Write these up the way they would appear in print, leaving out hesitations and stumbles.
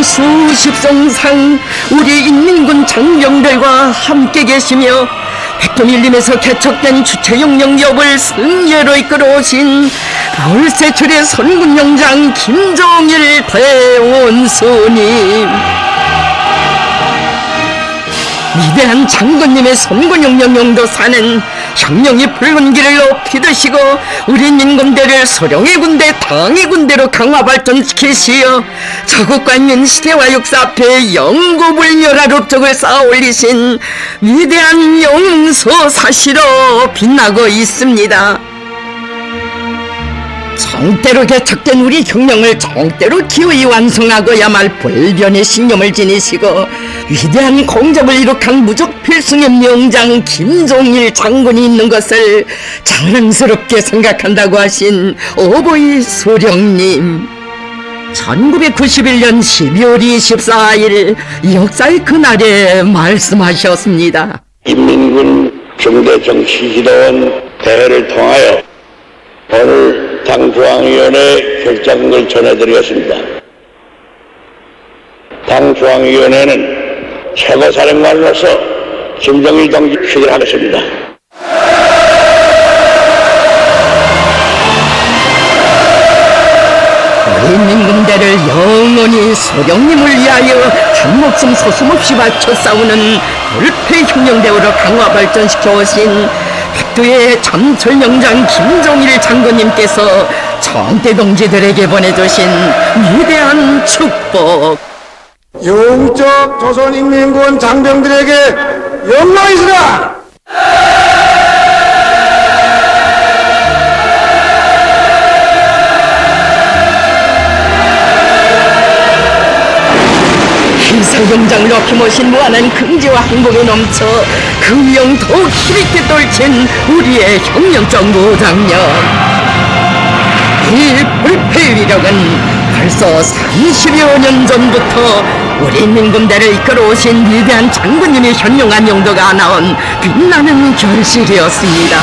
수십 송상 우리 인민군 장병들과 함께 계시며 백두밀림에서 개척된 주체용령 기업을 승리로 이끌어오신 벌새출의 선군용장 김종일 대원수님, 위대한 장군님의 선군용령 용도사는 혁명이 붉은 길을 높이 드시고 우리 민군대를 소령의 군대, 당의 군대로 강화 발전시키시어 저국과 인민 시대와 역사 앞에 영구불멸할 업적을 쌓아 올리신 위대한 용서사시로 빛나고 있습니다. 정대로 개척된 우리 혁명을 정대로 기어이 완성하고야말 불변의 신념을 지니시고 위대한 공적을 이룩한 무적 필승의 명장 김종일 장군이 있는 것을 자랑스럽게 생각한다고 하신 어버이 소령님, 1991년 12월 24일 역사의 그날에 말씀하셨습니다. 인민군 중대정치지도원 대회를 통하여 오늘 당중앙위원회 결정을 전해드리겠습니다. 당중앙위원회는 최고사령관으로서 김정일 동지 추진하겠습니다. 우리 민군대를 영원히 소령님을 위하여 한 목숨 소숨없이 바쳐 싸우는 불패혁명대우로 강화 발전시켜 오신 백두의 전철명장 김종일 장군님께서 전대동지들에게 보내주신 위대한 축복, 영적 조선인민군 장병들에게 영광이시라! 희사경장으로 힘오신 무한한 긍지와 행복이 넘쳐 그 위용 더욱 힘있게 떨친 우리의 혁명적 무장력, 이 불패의 위력은 벌써 30여 년 전부터 우리 민군대를 이끌어오신 위대한 장군님의 현명한 용도가 나온 빛나는 결실이었습니다.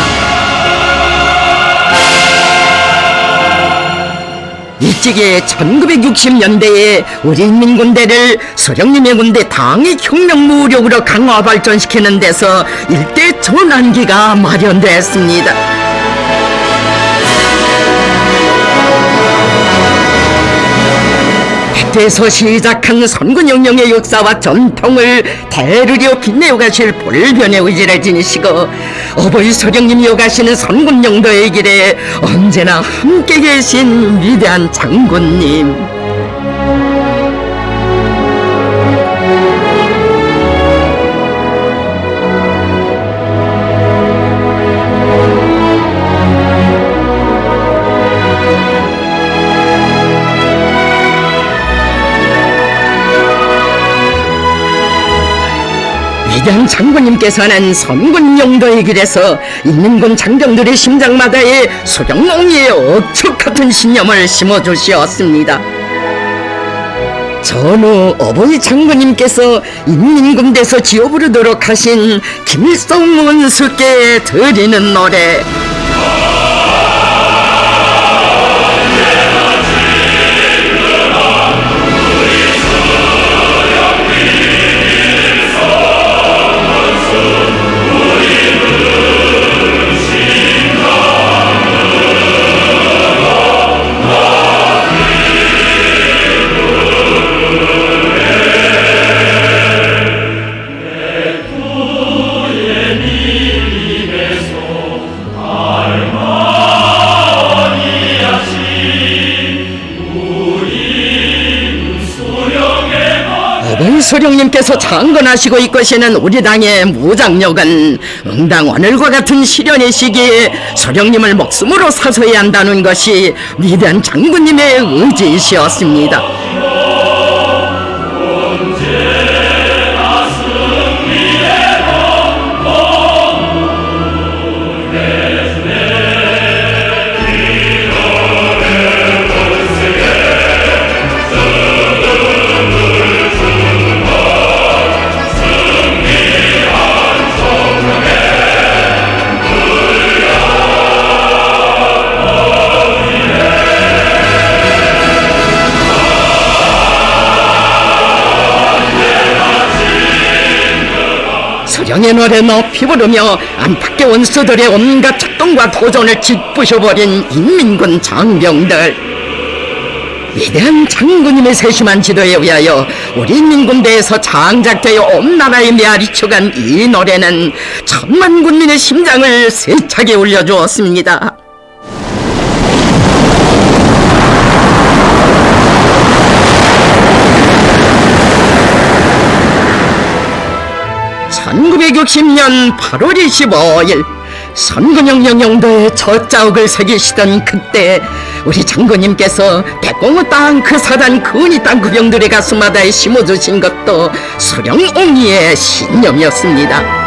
일찍이 1960년대에 우리 민군대를 소령님의 군대 당의 혁명 무력으로 강화 발전시키는 데서 일대 전환기가 마련됐습니다. 백두에서 시작한 선군용령의 역사와 전통을 대르려 빛내어 가실 불변의 의지를 지니시고 어버이 소령님이 이어가시는 선군용도의 길에 언제나 함께 계신 위대한 장군님, 위대한 장군님께서는 선군용도의 길에서 인민군 장병들의 심장마다에 소령농이의 억축 같은 신념을 심어주시었습니다. 전후 어버이 장군님께서 인민군대에서 지어 부르도록 하신 김일성 원수께 드리는 노래, 소령님께서 창건하시고 이끄시는 우리 당의 무장력은 응당 오늘과 같은 시련의 시기에 소령님을 목숨으로 사서야 한다는 것이 위대한 장군님의 의지이시었습니다. 소령의 노래 높이 부르며 안팎의 원수들의 온갖 작동과 도전을 짓부셔버린 인민군 장병들. 위대한 장군님의 세심한 지도에 의하여 우리 인민군대에서 장작되어 온 나라에 메아리쳐간 이 노래는 천만 군민의 심장을 세차게 울려주었습니다. (1960년 8월 25일) 선근영 영도에 첫 자욱을 새기시던 그때 우리 장군님께서 백공호 땅 그 사단 근위 땅 그 병들의 가슴마다에 심어주신 것도 수령옹이의 신념이었습니다.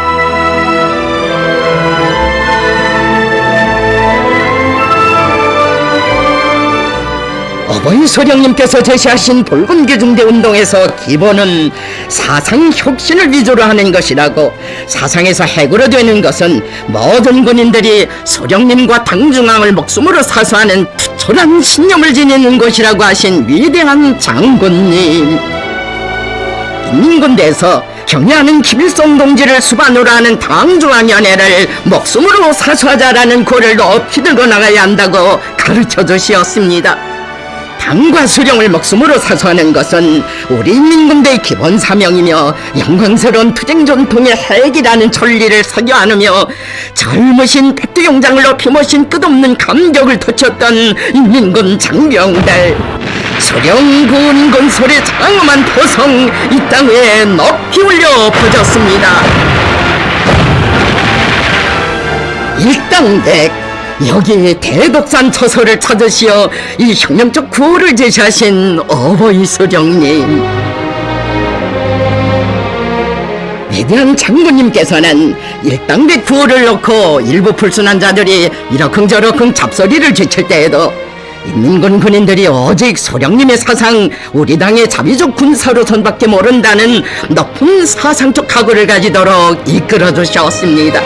어버이 소령님께서 제시하신 붉은계중대 운동에서 기본은 사상 혁신을 위주로 하는 것이라고, 사상에서 해고로 되는 것은 모든 군인들이 소령님과 당중앙을 목숨으로 사수하는 투철한 신념을 지니는 것이라고 하신 위대한 장군님. 인민군대에서 경애하는 김일성 동지를 수반으로 하는 당중앙위원회를 목숨으로 사수하자라는 고를 높이 들고 나가야 한다고 가르쳐 주시었습니다. 당과 수령을 목숨으로 사수하는 것은 우리 인민군대의 기본 사명이며 영광스러운 투쟁 전통의 핵이라는 천리를 새겨 안으며 젊으신 백두용장을 높이 모신 끝없는 감격을 터쳤던 인민군 장병들. 수령군 소리 장엄한 포성 이 땅에 높이 울려 퍼졌습니다. 일당백, 여기 대덕산 처소를 찾으시어 이 혁명적 구호를 제시하신 어버이 소령님. 위대한 장군님께서는 일당백 구호를 놓고 일부 불순한 자들이 이러쿵저러쿵 잡소리를 지칠 때에도 인민군 군인들이 오직 소령님의 사상, 우리 당의 자비적 군사로선밖에 모른다는 높은 사상적 각오를 가지도록 이끌어 주셨습니다.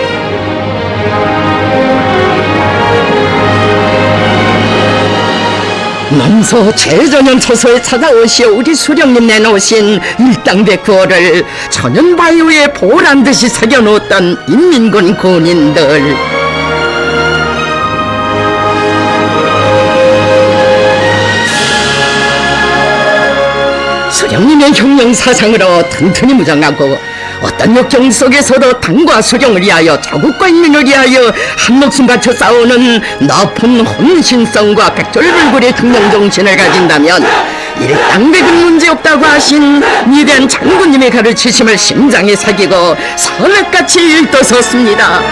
남서 제전연 처소에 찾아오시어 우리 수령님 내놓으신 일당백 구호를 천연바위에 보란듯이 새겨놓았던 인민군 군인들. 수령님의 혁명사상으로 튼튼히 무장하고 어떤 역경 속에서도 당과 수령을 위하여 자국과 인민을 위하여 한목숨 바쳐 싸우는 높은 혼신성과 백절불굴의 혁명정신을 가진다면 일당백은 문제없다고 하신 위대한 장군님의 가르치심을 심장에 새기고 선악같이 일떠섰습니다.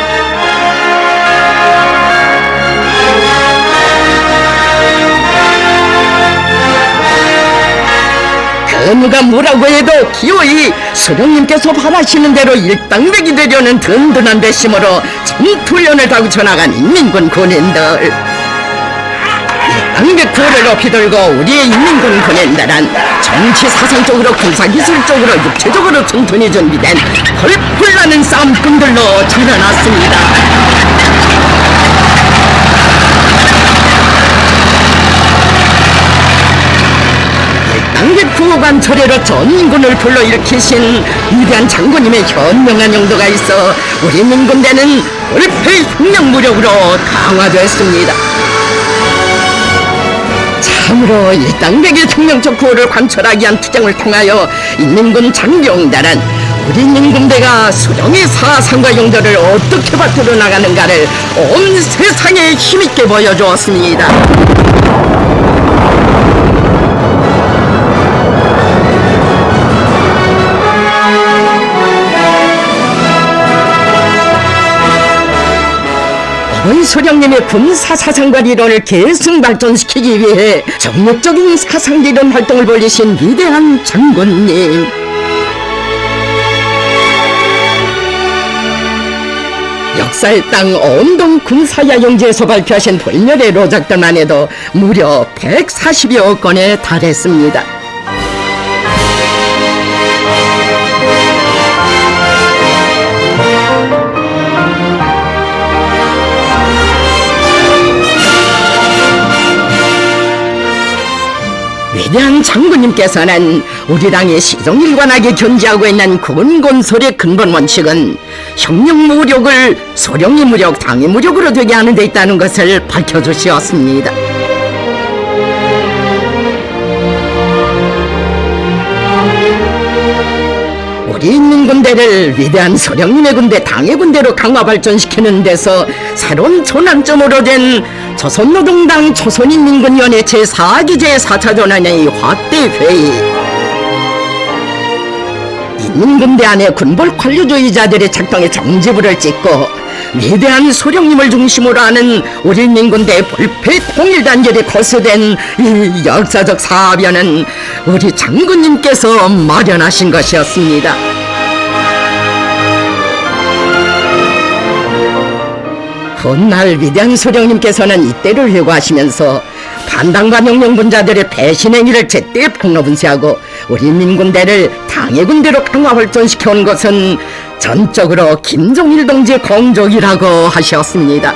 누가 뭐라고 해도 기어이 수령님께서 바라시는 대로 일당백이 되려는 든든한 배심으로 전투련을 다구쳐 나간 인민군 군인들. 일당백 구호를 높이 들고 우리의 인민군 군인들은 정치 사상적으로 군사기술적으로 육체적으로 튼튼히 준비된 펄펄나는 싸움꾼들로 자라났습니다. 일당백 구호관 철회로 전민군을 불러일으키신 위대한 장군님의 현명한 용도가 있어 우리 민군대는 올패 혁명무력으로 강화됐습니다. 참으로 일당백의 혁명적 구호를 관철하기 위한 투쟁을 통하여 인민군 장병들은 우리 인민군대가 수령의 사상과 용도를 어떻게 바꾸어 나가는가를 온 세상에 힘있게 보여주었습니다. 어버이 소령님의 군사 사상과 이론을 계승 발전시키기 위해 정력적인 사상 이론 활동을 벌이신 위대한 장군님. 역사의 땅 온동 군사야영지에서 발표하신 불멸의 로작들만 해도 무려 140여 건에 달했습니다. 위대한 장군님께서는 우리 당이 시종일관하게 견지하고 있는 군건설의 근본 원칙은 형령 무력을 소령의 무력, 당의 무력으로 되게 하는 데 있다는 것을 밝혀주시었습니다. 우리 인민군대를 위대한 소령님의 군대, 당의 군대로 강화 발전시키는 데서 새로운 전환점으로 된 조선노동당 조선인민군위원회 제4기 제4차 전환회의 확대회의. 인민군대 안에 군벌 관료주의자들의 작동에 정지불을 찍고 위대한 소령님을 중심으로 하는 우리 인민군대의 불패 통일단결이 거스된 이 역사적 사변은 우리 장군님께서 마련하신 것이었습니다. 훗날 위대한 소령님께서는 이때를 회고하시면서 반당과 영령분자들의 배신 행위를 제때 폭로분쇄하고 우리 민군대를 당의 군대로 강화 발전시켜온 것은 전적으로 김종일 동지의 공적이라고 하셨습니다.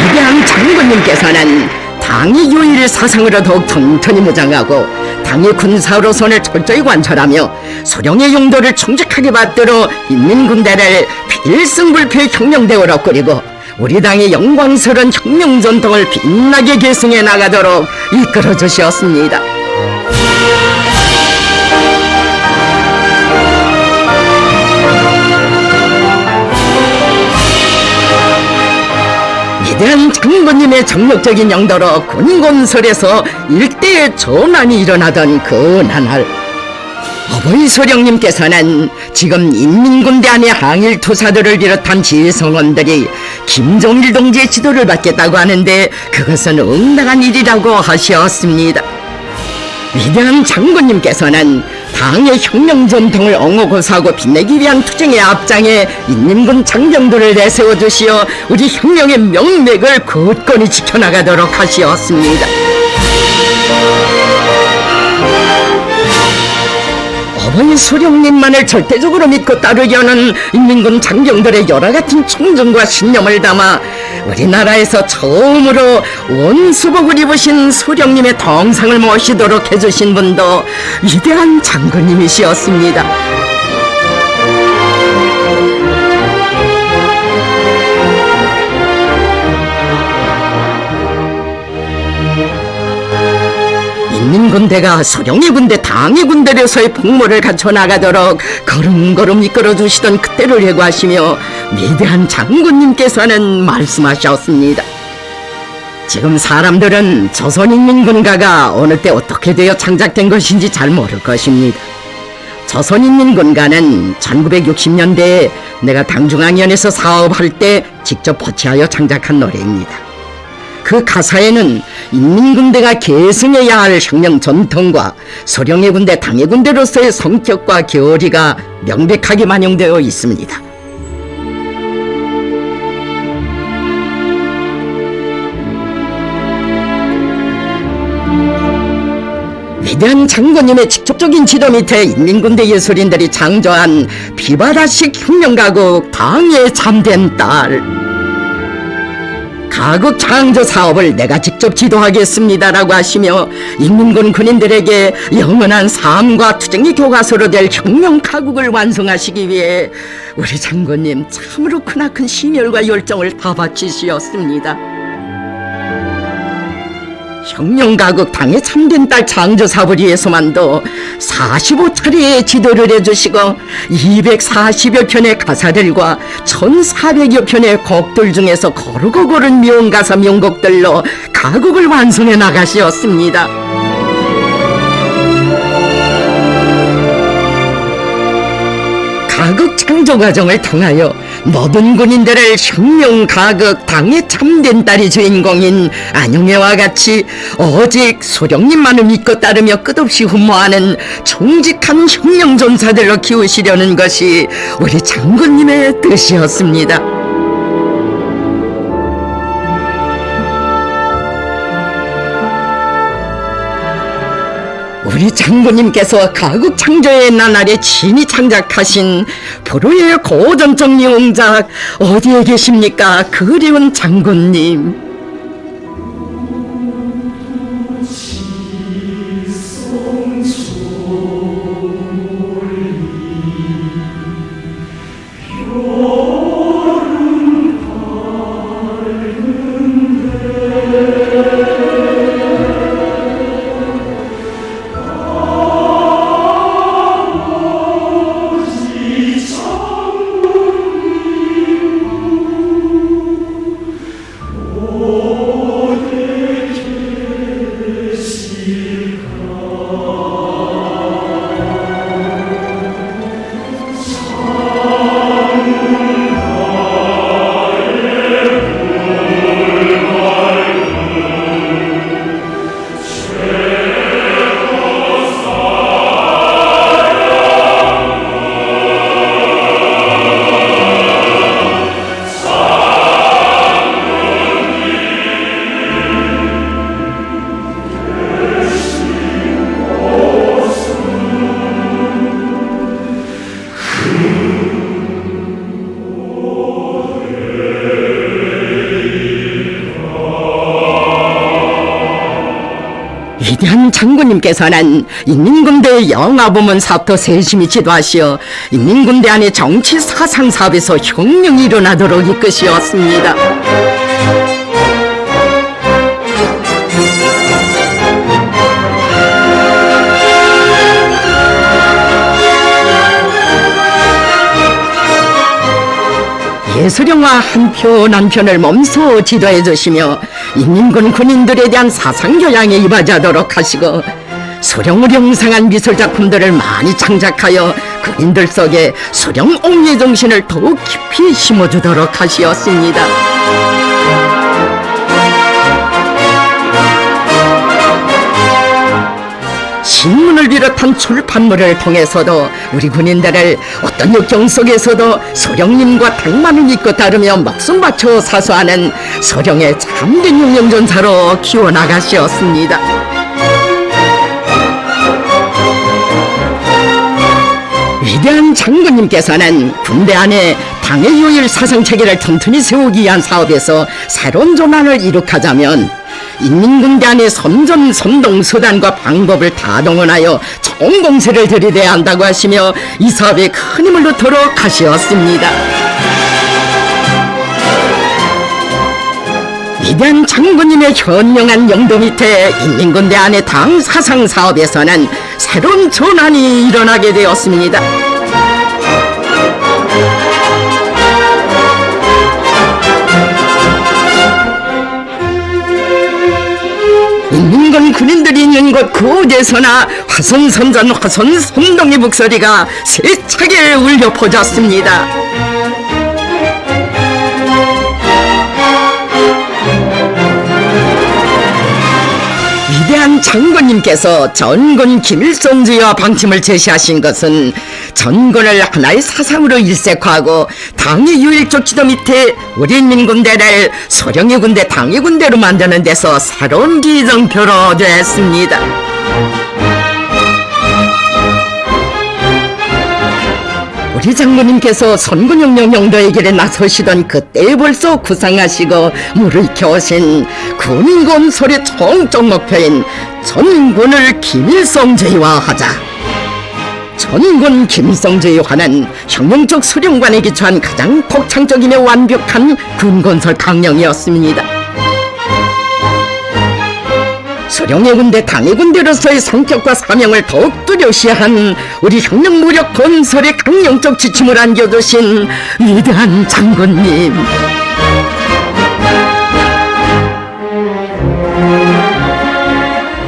위대한 장군님께서는 당의 유일 사상으로 더욱 튼튼히 무장하고 당의 군사로선을 철저히 관철하며 소령의 용도를 충직하게 받들어 인민군대를 필승불패의 혁명대우로 꾸리고 우리 당의 영광스러운 혁명 전통을 빛나게 계승해 나가도록 이끌어 주셨습니다. 위대한 장군님의 정력적인 영도로 군건설에서 일대의 전환이 일어나던 그 나날, 어버이 소령님께서는 지금 인민군대 안의 항일투사들을 비롯한 지성원들이 김종일 동지의 지도를 받겠다고 하는데 그것은 응당한 일이라고 하셨습니다. 위대한 장군님께서는 당의 혁명 전통을 엉어고사하고 빛내기 위한 투쟁의 앞장에 인민군 장병들을 내세워 주시어 우리 혁명의 명맥을 굳건히 지켜나가도록 하시었습니다. 어버이 소령님만을 절대적으로 믿고 따르려는 인민군 장병들의 열화같은 청정과 신념을 담아 우리나라에서 처음으로 원수복을 입으신 소령님의 동상을 모시도록 해주신 분도 위대한 장군님이시었습니다. 인민군대가 소령의 군대, 당의 군대로서의 복무를 갖춰 나가도록 걸음걸음 이끌어 주시던 그때를 회고하시며 위대한 장군님께서는 말씀하셨습니다. 지금 사람들은 조선인민군가가 어느 때 어떻게 되어 창작된 것인지 잘 모를 것입니다. 조선인민군가는 1960년대에 내가 당중앙위원회에서 사업할 때 직접 포치하여 창작한 노래입니다. 그 가사에는 인민군대가 계승해야 할 혁명 전통과 소령의 군대, 당의 군대로서의 성격과 교리가 명백하게 반영되어 있습니다. 위대한 장군님의 직접적인 지도 밑에 인민군대 예술인들이 창조한 비바다식 혁명가국 당의 참된 딸, 가국 창조 사업을 내가 직접 지도하겠습니다라고 하시며 인민군 군인들에게 영원한 삶과 투쟁의 교과서로 될 혁명 가국을 완성하시기 위해 우리 장군님 참으로 크나큰 심혈과 열정을 다 바치시었습니다. 혁명가국 당의 참된 딸 창조 사업을 위해서만도 45차례의 지도를 해주시고 240여 편의 가사들과 1400여 편의 곡들 중에서 고르고 고른 명가사 명곡들로 가곡을 완성해 나가시었습니다. 가극 창조 과정을 통하여 모든 군인들을 혁명 가극 당의 참된 딸이 주인공인 안용애와 같이 오직 소령님만을 믿고 따르며 끝없이 흠모하는 정직한 혁명 전사들로 키우시려는 것이 우리 장군님의 뜻이었습니다. 우리 장군님께서 가국 창조의 나날에 친히 창작하신 불후의 고전적 명작 어디에 계십니까? 그리운 장군님. 위대한 장군님께서는 인민군대 영아부문 사업도 세심히 지도하시어 인민군대 안의 정치 사상 사업에서 혁명이 일어나도록 이끄시었습니다. 예술영화 한 편 한 편을 몸소 지도해 주시며 인민군 군인들에 대한 사상교양에 임하도록 하시고 수령을 형상한 미술작품들을 많이 창작하여 군인들 속에 수령 옹의 정신을 더욱 깊이 심어주도록 하시었습니다. 신문을 비롯한 출판물을 통해서도 우리 군인들을 어떤 역경 속에서도 소령님과 당만을 믿고 따르며 목숨 바쳐 사수하는 소령의 참된 용영전사로 키워나가시었습니다. 위대한 장군님께서는 군대 안에 당의 유일 사상체계를 튼튼히 세우기 위한 사업에서 새로운 전환을 이룩하자면 인민군대 안의 선전 선동 수단과 방법을 다 동원하여 총공세를 들이대야 한다고 하시며 이 사업에 큰 힘을 넣도록 하시었습니다. 위대한 장군님의 현명한 영도 밑에 인민군대 안의 당 사상 사업에서는 새로운 전환이 일어나게 되었습니다. 인민군 군인들이 있는 곳 그곳에서나 화선선전 화선선동의 목소리가 세차게 울려 퍼졌습니다. 위대한 장군님께서 전군 김일성주의와 방침을 제시하신 것은 전군을 하나의 사상으로 일색화하고 당의 유일적 지도 밑에 우리 인민군대를 소령의 군대, 당의 군대로 만드는 데서 새로운 기정표로 됐습니다. 우리 장군님께서 선군혁명 영도의 길에 나서시던 그때 벌써 구상하시고 물을 켜오신 군인군 소리 총적 목표인 전군을 김일성제의화하자. 전군 김일성제의화는 혁명적 수령관에 기초한 가장 독창적이며 완벽한 군건설 강령이었습니다. 수령의 군대, 당의 군대로서의 성격과 사명을 더욱 뚜렷이한 우리 혁명 무력 건설의 강령적 지침을 안겨두신 위대한 장군님.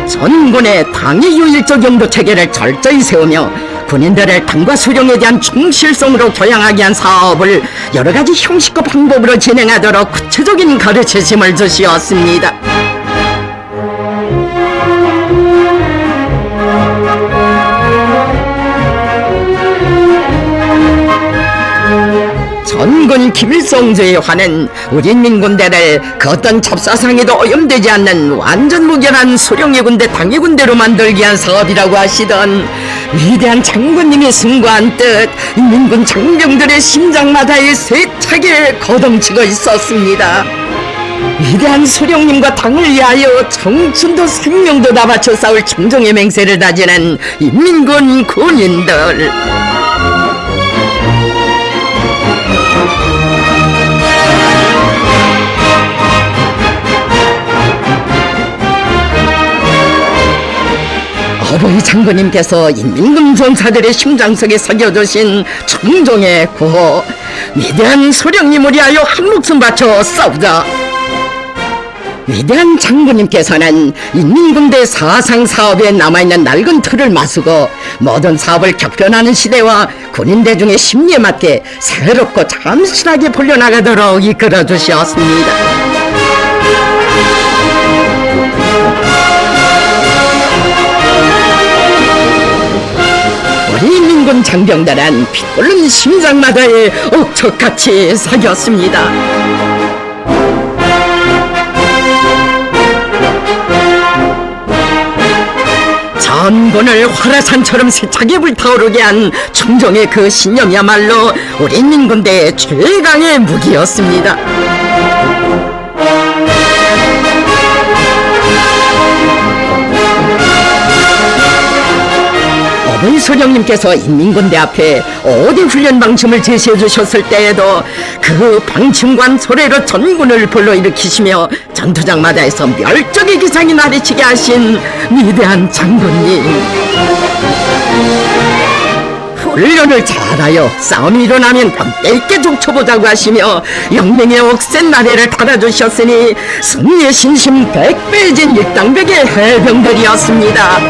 전군의 당의 유일적 영도 체계를 철저히 세우며 군인들을 당과 수령에 대한 충실성으로 교양하기 위한 사업을 여러 가지 형식과 방법으로 진행하도록 구체적인 가르치심을 주시었습니다. 전군 장군 김일성주의 화는 우리 민군대를 그 어떤 잡사상에도 오염되지 않는 완전 무결한 수령의 군대 당의 군대로 만들기 위한 사업이라고 하시던 위대한 장군님이 승고한 뜻 민군 장병들의 심장마다에 세차게 거동치고 있었습니다. 위대한 수령님과 당을 위하여 청춘도 생명도 다 바쳐 싸울 청정의 맹세를 다지는 인민군 군인들. 어버이 장군님께서 인민군 전사들의 심장속에 새겨주신 청정의 구호, 위대한 수령님을 위하여 한 목숨 바쳐 싸우자. 위대한 장군님께서는 인민군대 사상사업에 남아있는 낡은 틀을 마수고 모든 사업을 격변하는 시대와 군인대 중의 심리에 맞게 새롭고 참신하게 풀려나가도록 이끌어주셨습니다. 우리 인민군 장병들은 피 끓는 심장마다에 옥석같이 새겼습니다. 전군을 화라산처럼 세차게 불타오르게 한 충정의 그 신념이야말로 우리 인민군대의 최강의 무기였습니다. 어버이 소령님께서 인민군대 앞에 5대 훈련 방침을 제시해 주셨을 때에도 그 방침관 소리로 전군을 불러일으키시며 전투장마다에서 멸종의 기상이 나리치게 하신 위대한 장군님. 훈련을 잘하여 싸움이 일어나면 벽대 있게 족쳐보자고 하시며 영맹의 억센 나래를 달아주셨으니 승리의 신심 100배진 일당백의 해병들이었습니다.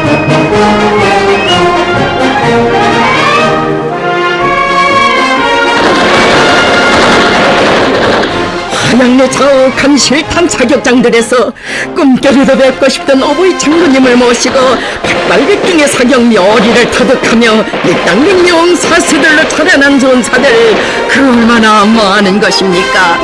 한양내 자욱한 실탄 자격장들에서 꿈결에도 뵙고 싶던 어버이 장군님을 모시고 백발백중의 사격 묘리를 터득하며 일당백 용사수들로 차련한 전사들 그 얼마나 많은 것입니까?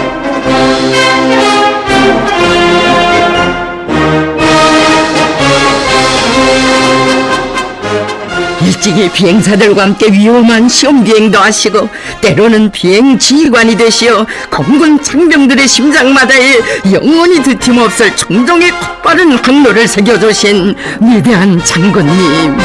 일찍이 비행사들과 함께 위험한 시험 비행도 하시고 때로는 비행 지휘관이 되시어 공군 장병들의 심장마다에 영원히 드팀없을 총종의 곧바른 항로를 새겨주신 위대한 장군님.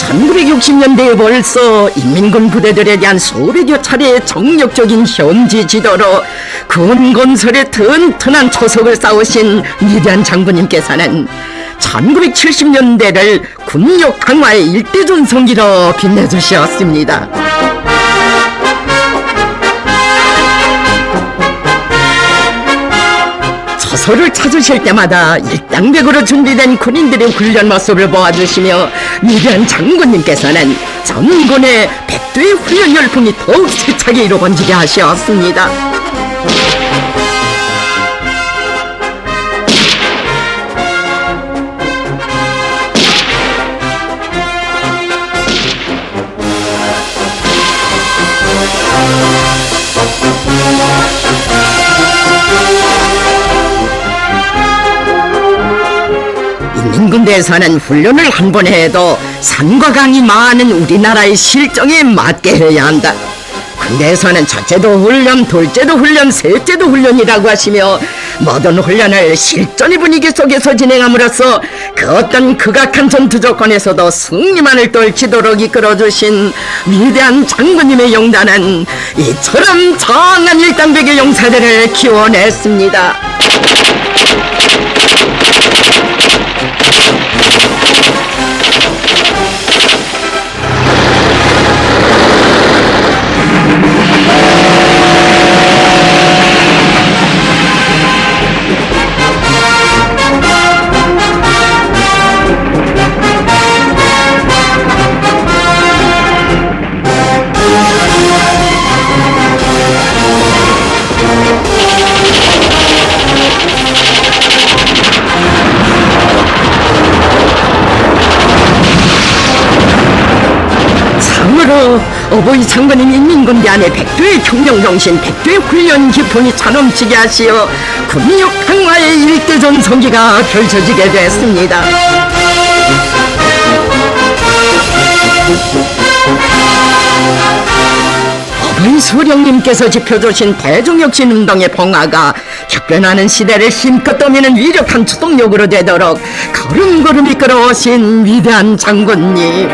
1960년대에 벌써 인민군 부대들에 대한 수백여 차례의 정력적인 현지 지도로 군 건설에 튼튼한 초석을 쌓으신 위대한 장군님께서는 1970년대를 군력 강화의 일대전성기로 빛내주셨습니다. 처소를 찾으실 때마다 일당백으로 준비된 군인들의 훈련 모습을 보아주시며 위대한 장군님께서는 전군의 백두의 훈련 열풍이 더욱 세차게 일어번지게 하셨습니다. 인민군대에서는 훈련을 한 번 해도 산과 강이 많은 우리나라의 실정에 맞게 해야 한다. 군대에서는 첫째도 훈련, 둘째도 훈련, 셋째도 훈련이라고 하시며 모든 훈련을 실전의 분위기 속에서 진행함으로써 그 어떤 극악한 전투 조건에서도 승리만을 떨치도록 이끌어주신 위대한 장군님의 용단은 이처럼 장한 일당백의 용사들을 키워냈습니다. 어버이 장군님 인민군대 안에 백두의 경영정신, 백두의 훈련 기품이 차넘치게 하시어 군력 강화의 일대전 성기가 펼쳐지게 됐습니다. 어버이 수령님께서 지펴주신 대종혁신운동의 봉화가 격변하는 시대를 힘껏 떠미는 위력한 추동력으로 되도록 걸음걸음 이끌어오신 위대한 장군님.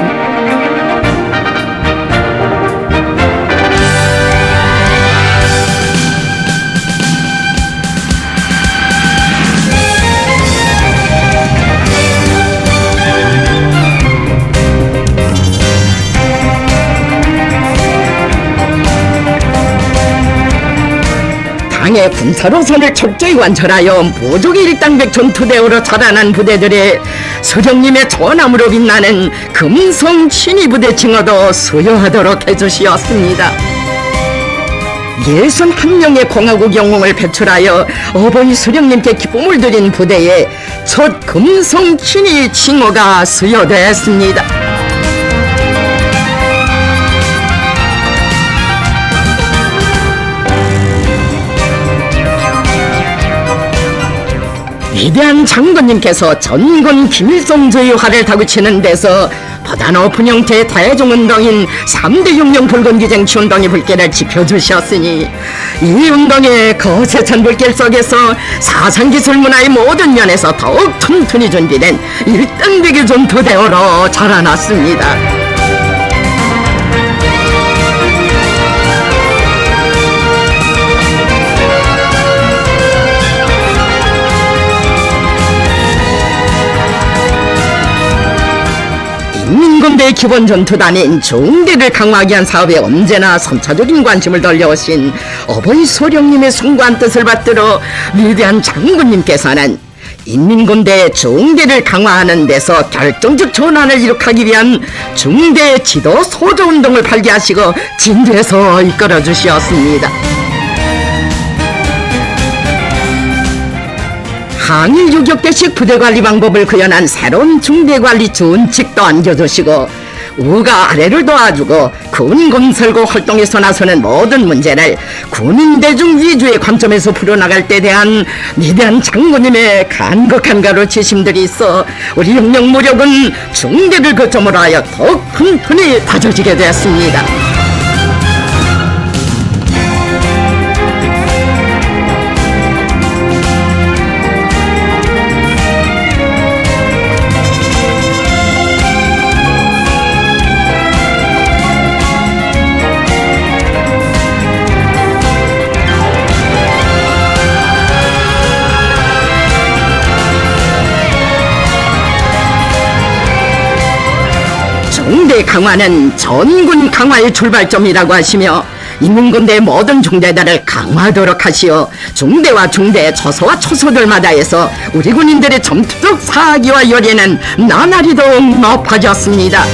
당의 군사로선을 철저히 관철하여 모종의 일당백 전투대우로 자라난 부대들의 수령님의 전함으로 빛나는 금성 신의부대 칭호도 수여하도록 해주시었습니다. 61명의 공화국 영웅을 배출하여 어버이 수령님께 기쁨을 드린 부대에 첫 금성 신의 칭호가 수여되었습니다. 위대한 장군님께서 전군 김일성주의 화를 다구치는 데서 보다 높은 형태의 대중운동인 3대 혁명 붉은기쟁취 운동의 불길을 지펴주셨으니 이 운동의 거세찬 불길 속에서 사상기술 문화의 모든 면에서 더욱 튼튼히 준비된 일등백의 전투대우로 자라났습니다. 인민군대의 기본 전투단인 중대를 강화하기 위한 사업에 언제나 선차적인 관심을 돌려오신 어버이 소령님의 숭고한 뜻을 받들어 위대한 장군님께서는 인민군대 중대를 강화하는 데서 결정적 전환을 이룩하기 위한 중대 지도 소조 운동을 발기하시고 진두에서 이끌어 주시었습니다. 항일 유격대식 부대관리 방법을 구현한 새로운 중대관리 준칙도 안겨주시고 우가 아래를 도와주고 군 건설고 활동에서 나서는 모든 문제를 군인 대중 위주의 관점에서 풀어나갈 때 대한 위대한 장군님의 간곡한 가르치심들이 있어 우리 혁명 무력은 중대를 거점으로 하여 더욱 튼튼히 다져지게 되었습니다. 중대 강화는 전군 강화의 출발점이라고 하시며 인민군대의 모든 중대들을 강화하도록 하시어 중대와 중대, 초소와 초소들마다에서 우리 군인들의 전투적 사기와 열의는 나날이 더욱 높아졌습니다.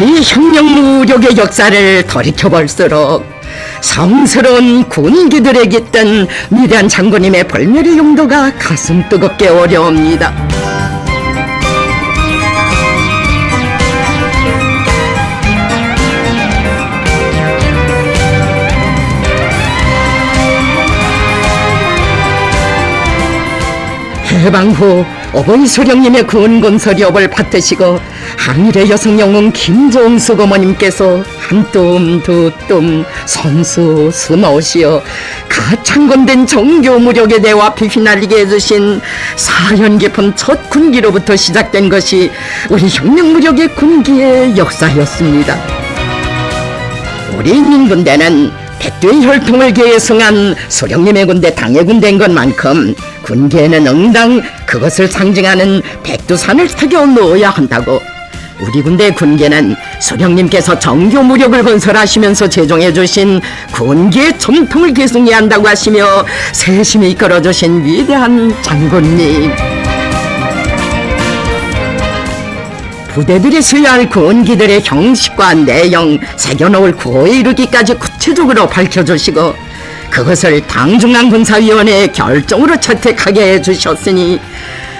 우리 혁명 무력의 역사를 돌이켜볼수록 성스러운 군기들에 깃든 위대한 장군님의 벌멸의 용도가 가슴 뜨겁게 어려웁니다. 해방 후 어버이 소령님의 군건설업을 받드시고 항일의 여성 영웅 김종숙 어머님께서 한 뼘 두 뼘 선수 스머시어 가창건된 정교 무력의 대화 앞에 휘날리게 해주신 사연 깊은 첫 군기로부터 시작된 것이 우리 혁명 무력의 군기의 역사였습니다. 우리 인민군대는 백두의 혈통을 계승한 소령님의 군대 당의 군대인 것만큼 군계에는 응당 그것을 상징하는 백두산을 새겨 놓아야 한다고 우리 군대 군계는 소령님께서 정교 무력을 건설하시면서 제정해 주신 군기의 전통을 계승해야 한다고 하시며 세심히 이끌어주신 위대한 장군님. 부대들이 수여할 군기들의 형식과 내용, 새겨놓을 구호에 이르기까지 구체적으로 밝혀주시고 그것을 당중앙군사위원회의 결정으로 채택하게 해주셨으니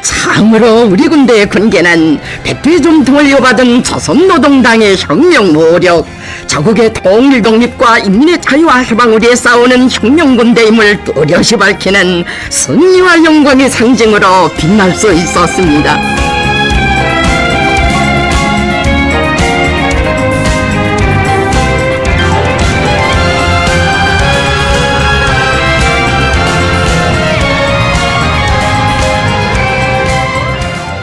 참으로 우리 군대의 군계는 백두의 전통을 이어받은 조선노동당의 혁명무력, 자국의 통일 독립과 인민의 자유와 해방을 위해 싸우는 혁명군대임을 뚜렷이 밝히는 승리와 영광의 상징으로 빛날 수 있었습니다.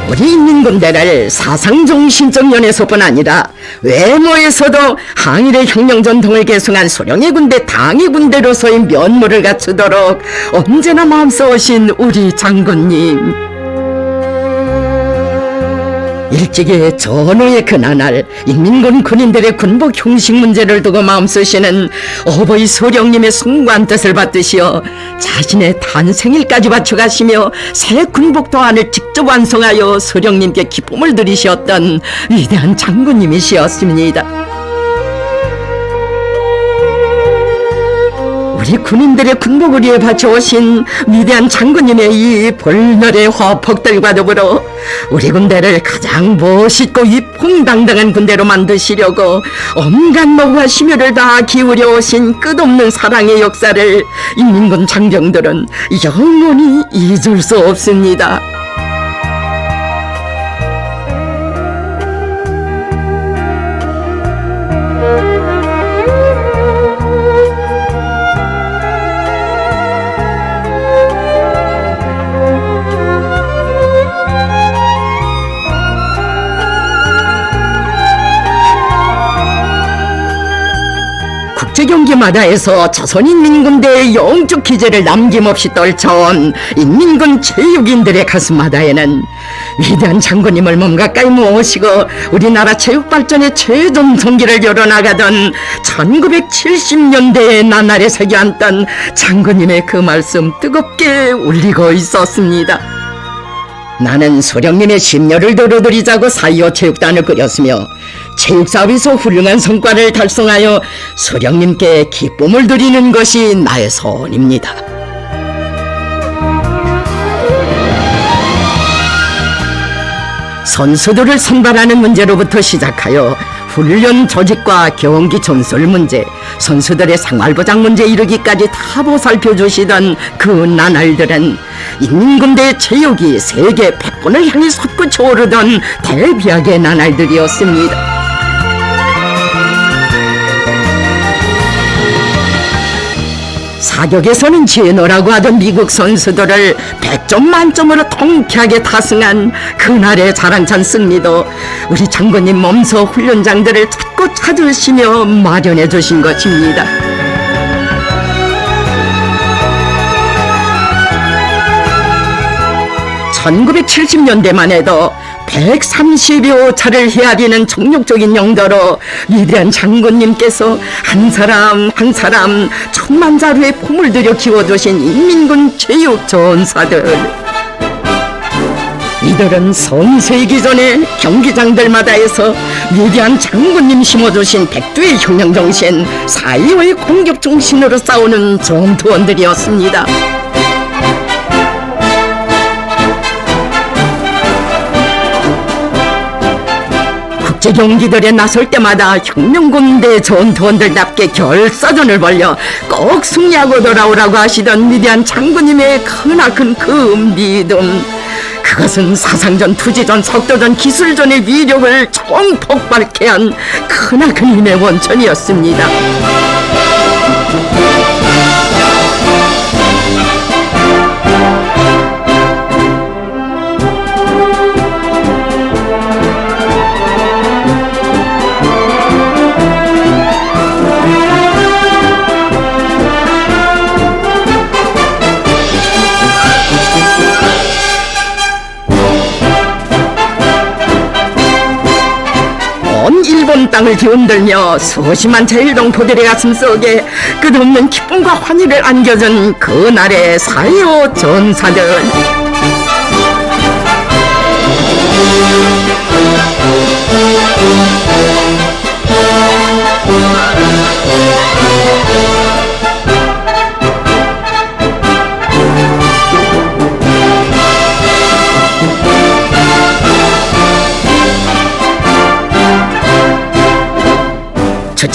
우리 인민군대를 사상정신적 면에서뿐 아니라 외모에서도 항일의 혁명 전통을 계승한 소령의 군대 당의 군대로서의 면모를 갖추도록 언제나 마음써오신 우리 장군님. 일찍이 전후의 그나날 인민군 군인들의 군복 형식 문제를 두고 마음쓰시는 어버이 소령님의 숭고한 뜻을 받드시어 자신의 탄생일까지 바쳐가시며 새 군복 도안을 직접 완성하여 소령님께 기쁨을 드리셨던 위대한 장군님이시었습니다. 우리 군인들의 군복을 위해 바쳐오신 위대한 장군님의 이 볼날의 화폭들과 더불어 우리 군대를 가장 멋있고 위풍당당한 군대로 만드시려고 온갖 노고와 심혈을 다 기울여 오신 끝없는 사랑의 역사를 인민군 장병들은 영원히 잊을 수 없습니다. 국제경기마다에서 조선인민군대의 영적 기제를 남김없이 떨쳐온 인민군 체육인들의 가슴마다에는 위대한 장군님을 몸 가까이 모시고 우리나라 체육발전의 최전성기를 열어나가던 1970년대의 나날에 새겨앉던 장군님의 그 말씀 뜨겁게 울리고 있었습니다. 나는 소령님의 심려를 덜어드리자고 4.25 체육단을 꾸렸으며 체육사업에서 훌륭한 성과를 달성하여 소령님께 기쁨을 드리는 것이 나의 소원입니다. 선수들을 선발하는 문제로부터 시작하여 훈련 조직과 경기 전술 문제, 선수들의 생활보장 문제에 이르기까지 다 보살펴 주시던 그 나날들은 인민군대의 체육이 세계 100분을 향해 솟구쳐 오르던 대비약의 나날들이었습니다. 사격에서는 제너라고 하던 미국 선수들을 100점 만점으로 통쾌하게 타승한 그날의 자랑찬 승리도 우리 장군님 몸소 훈련장들을 찾고 찾으시며 마련해 주신 것입니다. 1970년대만 해도 130여 차를 헤아리는 정력적인 용도로 위대한 장군님께서 한 사람 한 사람 천만자루의 품을 들여 키워주신 인민군 체육 전사들, 이들은 선수이기 전에 경기장들마다에서 위대한 장군님 심어주신 백두의 혁명정신, 4.25의 공격정신으로 싸우는 전투원들이었습니다. 경기들에 나설 때마다 혁명군대 전투원들답게 결사전을 벌여 꼭 승리하고 돌아오라고 하시던 위대한 장군님의 크나큰 그 믿음, 그것은 사상전, 투지전, 석도전, 기술전의 위력을 총폭발케 한 크나큰 힘의 원천이었습니다. 땅을 뒤흔들며 수십만 제1동포들의 가슴속에 끝없는 기쁨과 환희를 안겨준 그날의 4.25 전사들.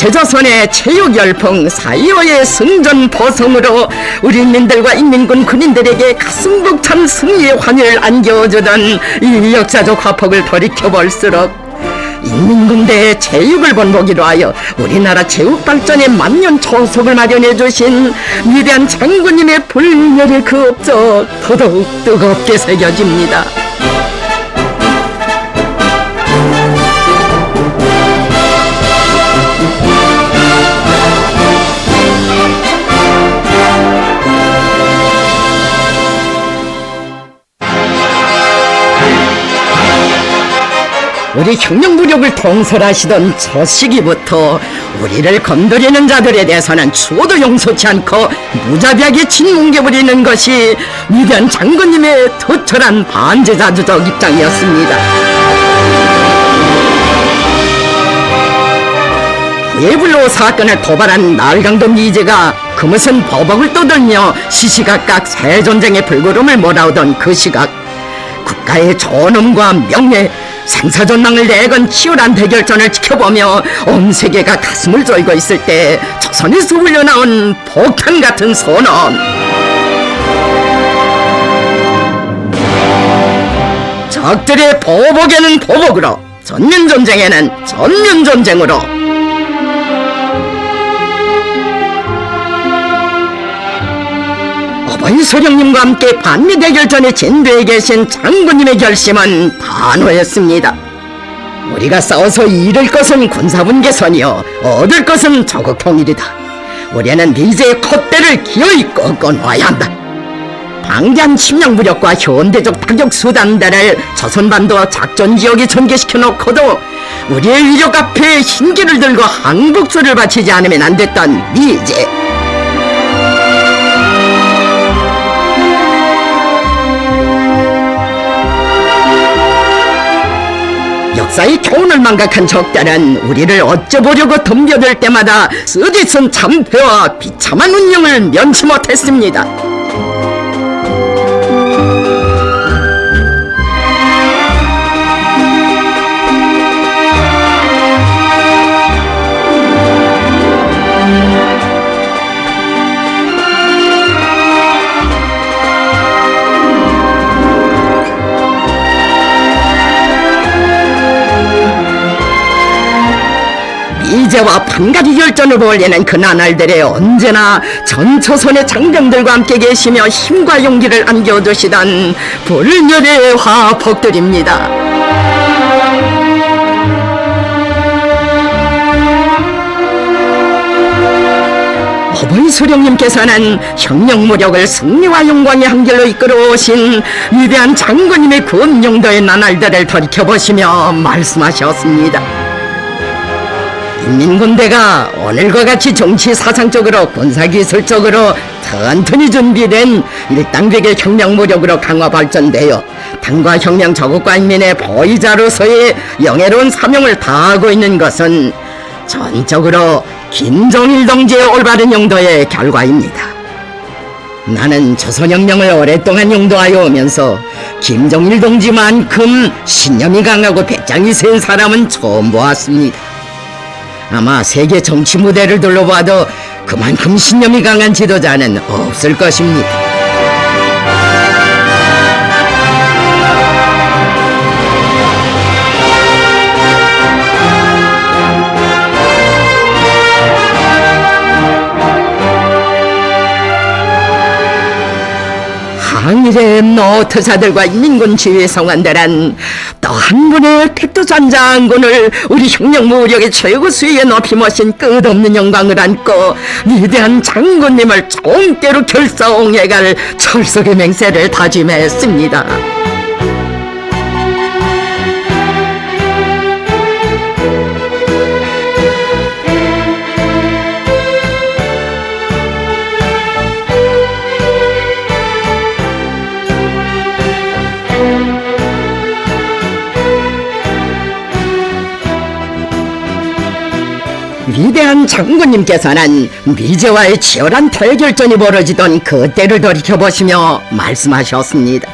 주체조선의 체육열풍 4.25의 승전보성으로 우리 인민들과 인민군 군인들에게 가슴 벅찬 승리의 환희를 안겨주던 이 역사적 화폭을 돌이켜볼수록 인민군대의 체육을 본보기로 하여 우리나라 체육발전의 만년 초석을 마련해 주신 위대한 장군님의 불멸의 그 업적 더더욱 뜨겁게 새겨집니다. 우리 혁명무력을 통솔하시던 저 시기부터 우리를 건드리는 자들에 대해서는 추호도 용서치 않고 무자비하게 진뭉개버리는 것이 위대한 장군님의 투철한 반제자주적 입장이었습니다. 예불로 사건을 도발한 나흘강도 미제가 그 무슨 버벅을 떠들며 시시각각 새전쟁의 불구름을 몰아오던 그 시각, 국가의 존엄과 명예, 생사존망을 내건 치열한 대결전을 지켜보며 온 세계가 가슴을 졸고 있을 때 조선에서 흘러나온 폭탄 같은 선언. 적들의 보복에는 보복으로, 전면전쟁에는 전면전쟁으로. 어버이소령님과 함께 반미대결전에 진도에 계신 장군님의 결심은 단호했습니다. 우리가 싸워서 잃을 것은 군사분 개선이요 얻을 것은 조국 통일이다. 우리는 미제의 콧대를 기어이 꺾어놔야 한다. 방대한 침략무력과 현대적 타격 수단들을 조선반도 작전지역에 전개시켜 놓고도 우리의 위력 앞에 흰기를 들고 항복수를 바치지 않으면 안 됐던 미제. 역사의 교훈을 망각한 적들은 우리를 어쩌보려고 덤벼들 때마다 쓰디쓴 참패와 비참한 운명을 면치 못했습니다. 이제와 판가리 결전을 벌이는 그 나날들에 언제나 전초선의 장병들과 함께 계시며 힘과 용기를 안겨주시던 불멸의 화폭들입니다. 어버이소령님께서는 혁명무력을 승리와 영광의 한결로 이끌어오신 위대한 장군님의 군용도의 나날들을 돌이켜보시며 말씀하셨습니다. 인민군대가 오늘과 같이 정치 사상적으로 군사기술적으로 튼튼히 준비된 일당백의 혁명무력으로 강화 발전되어 당과 혁명 저국과 인민의 보위자로서의 영예로운 사명을 다하고 있는 것은 전적으로 김정일 동지의 올바른 용도의 결과입니다. 나는 조선혁명을 오랫동안 용도하여 오면서 김정일 동지만큼 신념이 강하고 배짱이 센 사람은 처음 보았습니다. 아마 세계 정치 무대를 둘러봐도 그만큼 신념이 강한 지도자는 없을 것입니다. 항일의 노트사들과 인민군 지휘 성원들은 또 한 분의 택도전 장군을 우리 혁명무력의 최고 수위에 높이 모신 끝없는 영광을 안고 위대한 장군님을 총대로 결사옹해갈 철석의 맹세를 다짐했습니다. 위대한 장군님께서는 미제와의 치열한 대결전이 벌어지던 그때를 돌이켜보시며 말씀하셨습니다.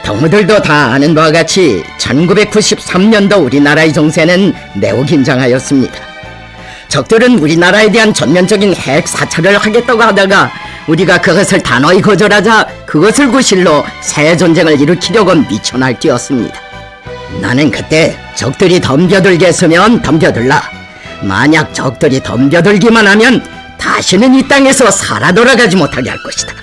동무들도 다 아는 바와 같이 1993년도 우리나라의 정세는 매우 긴장하였습니다. 적들은 우리나라에 대한 전면적인 핵 사찰을 하겠다고 하다가 우리가 그것을 단호히 거절하자 그것을 구실로 새 전쟁을 일으키려고 미쳐 날뛰었습니다. 나는 그때 적들이 덤벼들겠으면 덤벼들라. 만약 적들이 덤벼들기만 하면 다시는 이 땅에서 살아 돌아가지 못하게 할 것이다.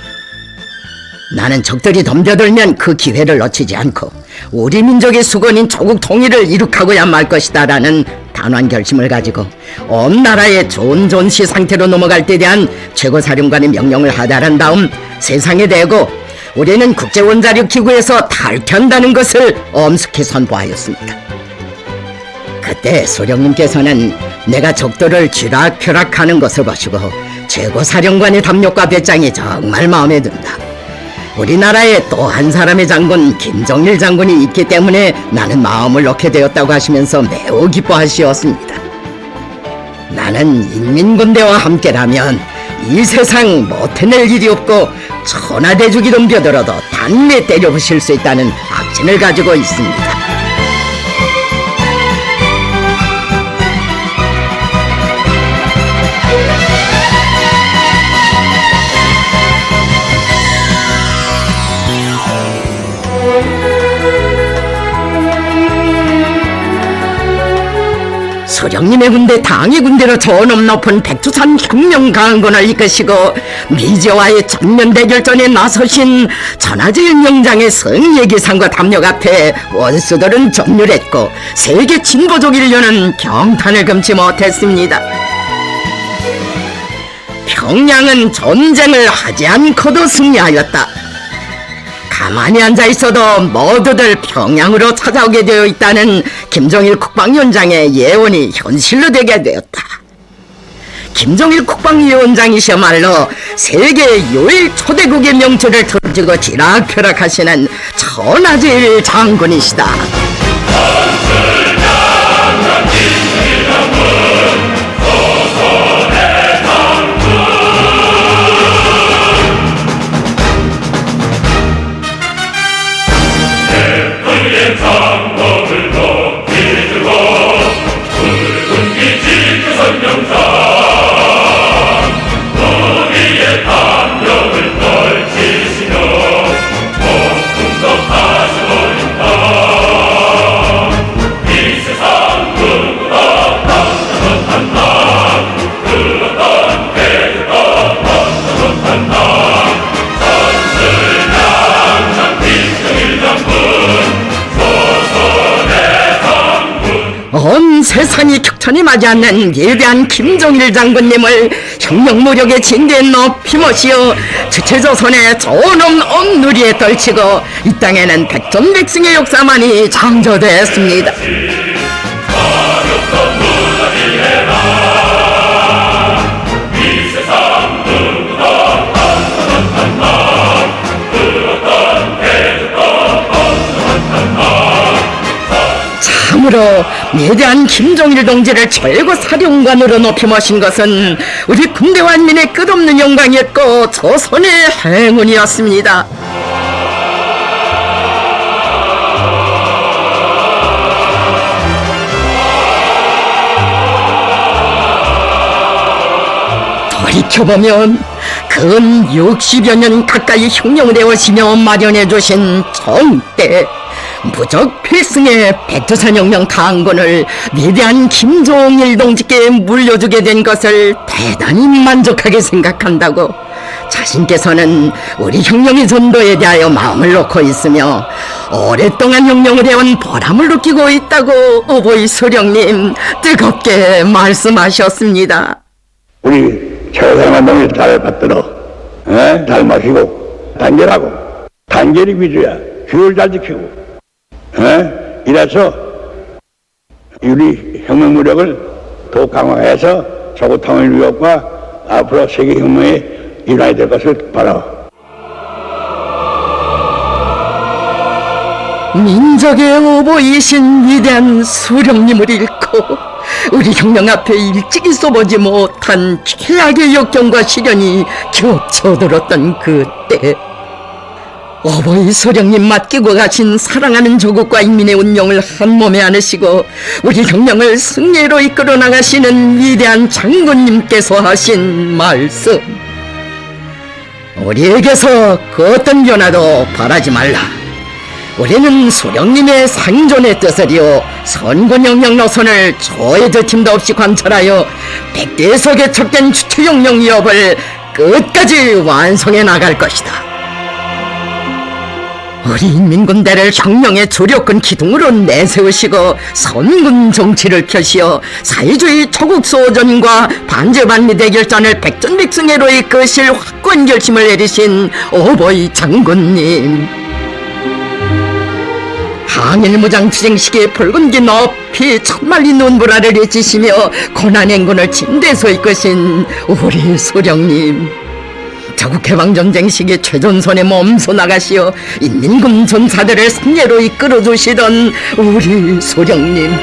나는 적들이 덤벼들면 그 기회를 놓치지 않고 우리 민족의 수건인 조국 통일을 이룩하고야 말 것이다 라는 단호한 결심을 가지고 온 나라의 존존시 상태로 넘어갈 때 대한 최고사령관의 명령을 하달한 다음 세상에 대고 우리는 국제원자력기구에서 탈퇴한다는 것을 엄숙히 선포하였습니다. 그때 소령님께서는 내가 적들을 쥐락펴락하는 것을 보시고 최고사령관의 담력과 배짱이 정말 마음에 든다. 우리나라에 또 한 사람의 장군 김정일 장군이 있기 때문에 나는 마음을 놓게 되었다고 하시면서 매우 기뻐하시었습니다. 나는 인민군대와 함께라면 이 세상 못해낼 일이 없고 천하대죽이 덤벼들어도 단매 때려부실 수 있다는 확신을 가지고 있습니다. 소령님의 군대 당의 군대로 저놈 높은 백두산 혁명 강군을 이끄시고 미제와의 전면 대결전에 나서신 천하제일 명장의 성예기상과 담력 앞에 원수들은 전멸했고 세계 진보족 인류는 경탄을 금치 못했습니다. 평양은 전쟁을 하지 않고도 승리하였다. 가만히 앉아있어도 모두들 평양으로 찾아오게 되어 있다는 김정일 국방위원장의 예언이 현실로 되게 되었다. 김정일 국방위원장이시야말로 세계 유일 초대국의 명철을 던지고 지락펴락하시는 천하제일 장군이시다. 온 세상이 격천이 맞이하는 예대한 김정일 장군님을 혁명무력의 진대에 높이 모시어 주체조선의 저놈 엄누리에 떨치고 이 땅에는 백전백승의 역사만이 창조되었습니다. 참으로 위대한 김정일 동지를 최고 사령관으로 높이 모신 것은 우리 군대 완민의 끝없는 영광이었고 조선의 행운이었습니다. 돌이켜보면 근 60여 년 가까이 혁명을 해오시며 마련해 주신 정대 무적 필승의 백두산 혁명 당군을 위대한 김정일 동지께 물려주게 된 것을 대단히 만족하게 생각한다고 자신께서는 우리 혁명의 전도에 대하여 마음을 놓고 있으며 오랫동안 혁명을 해온 보람을 느끼고 있다고 오보이 소령님 뜨겁게 말씀하셨습니다. 우리 최고사령관님이 잘 받들어, 잘 마시고 단결하고 단결이 위주야. 규율 잘 지키고. 이래서 우리 혁명 무력을 더욱 강화해서 조국 통일 위협과 앞으로 세계 혁명의 일환이 될 것을 바라. 민족의 오보이신 위대한 수령님을 잃고 우리 형령 앞에 일찍이 써보지 못한 최악의 역경과 시련이 겹쳐들었던 그때, 어버이 소령님 맡기고 가신 사랑하는 조국과 인민의 운명을 한몸에 안으시고 우리 혁명을 승리로 이끌어 나가시는 위대한 장군님께서 하신 말씀, 우리에게서 그 어떤 변화도 바라지 말라. 우리는 소령님의 생존의 뜻을이요 선군혁명 노선을 조에도 팀도 없이 관철하여 백대석에 척된 추추혁명 위협을 끝까지 완성해 나갈 것이다. 우리 인민군대를 혁명의 주력군 기둥으로 내세우시고 선군 정치를 펴시어 사회주의 초국소전과 반제반미 대결전을 백전백승회로 이끄실 확고한 결심을 내리신 어버이 장군님, 항일무장 투쟁 시기에 붉은 기 높이 천만리 눈보라를 헤치시며 고난행군을 진대서 이끄신 우리 소령님, 자국해방전쟁 시기에 최전선에 몸소 나가시어 인민군 전사들을 승리로 이끌어주시던 우리 소령님,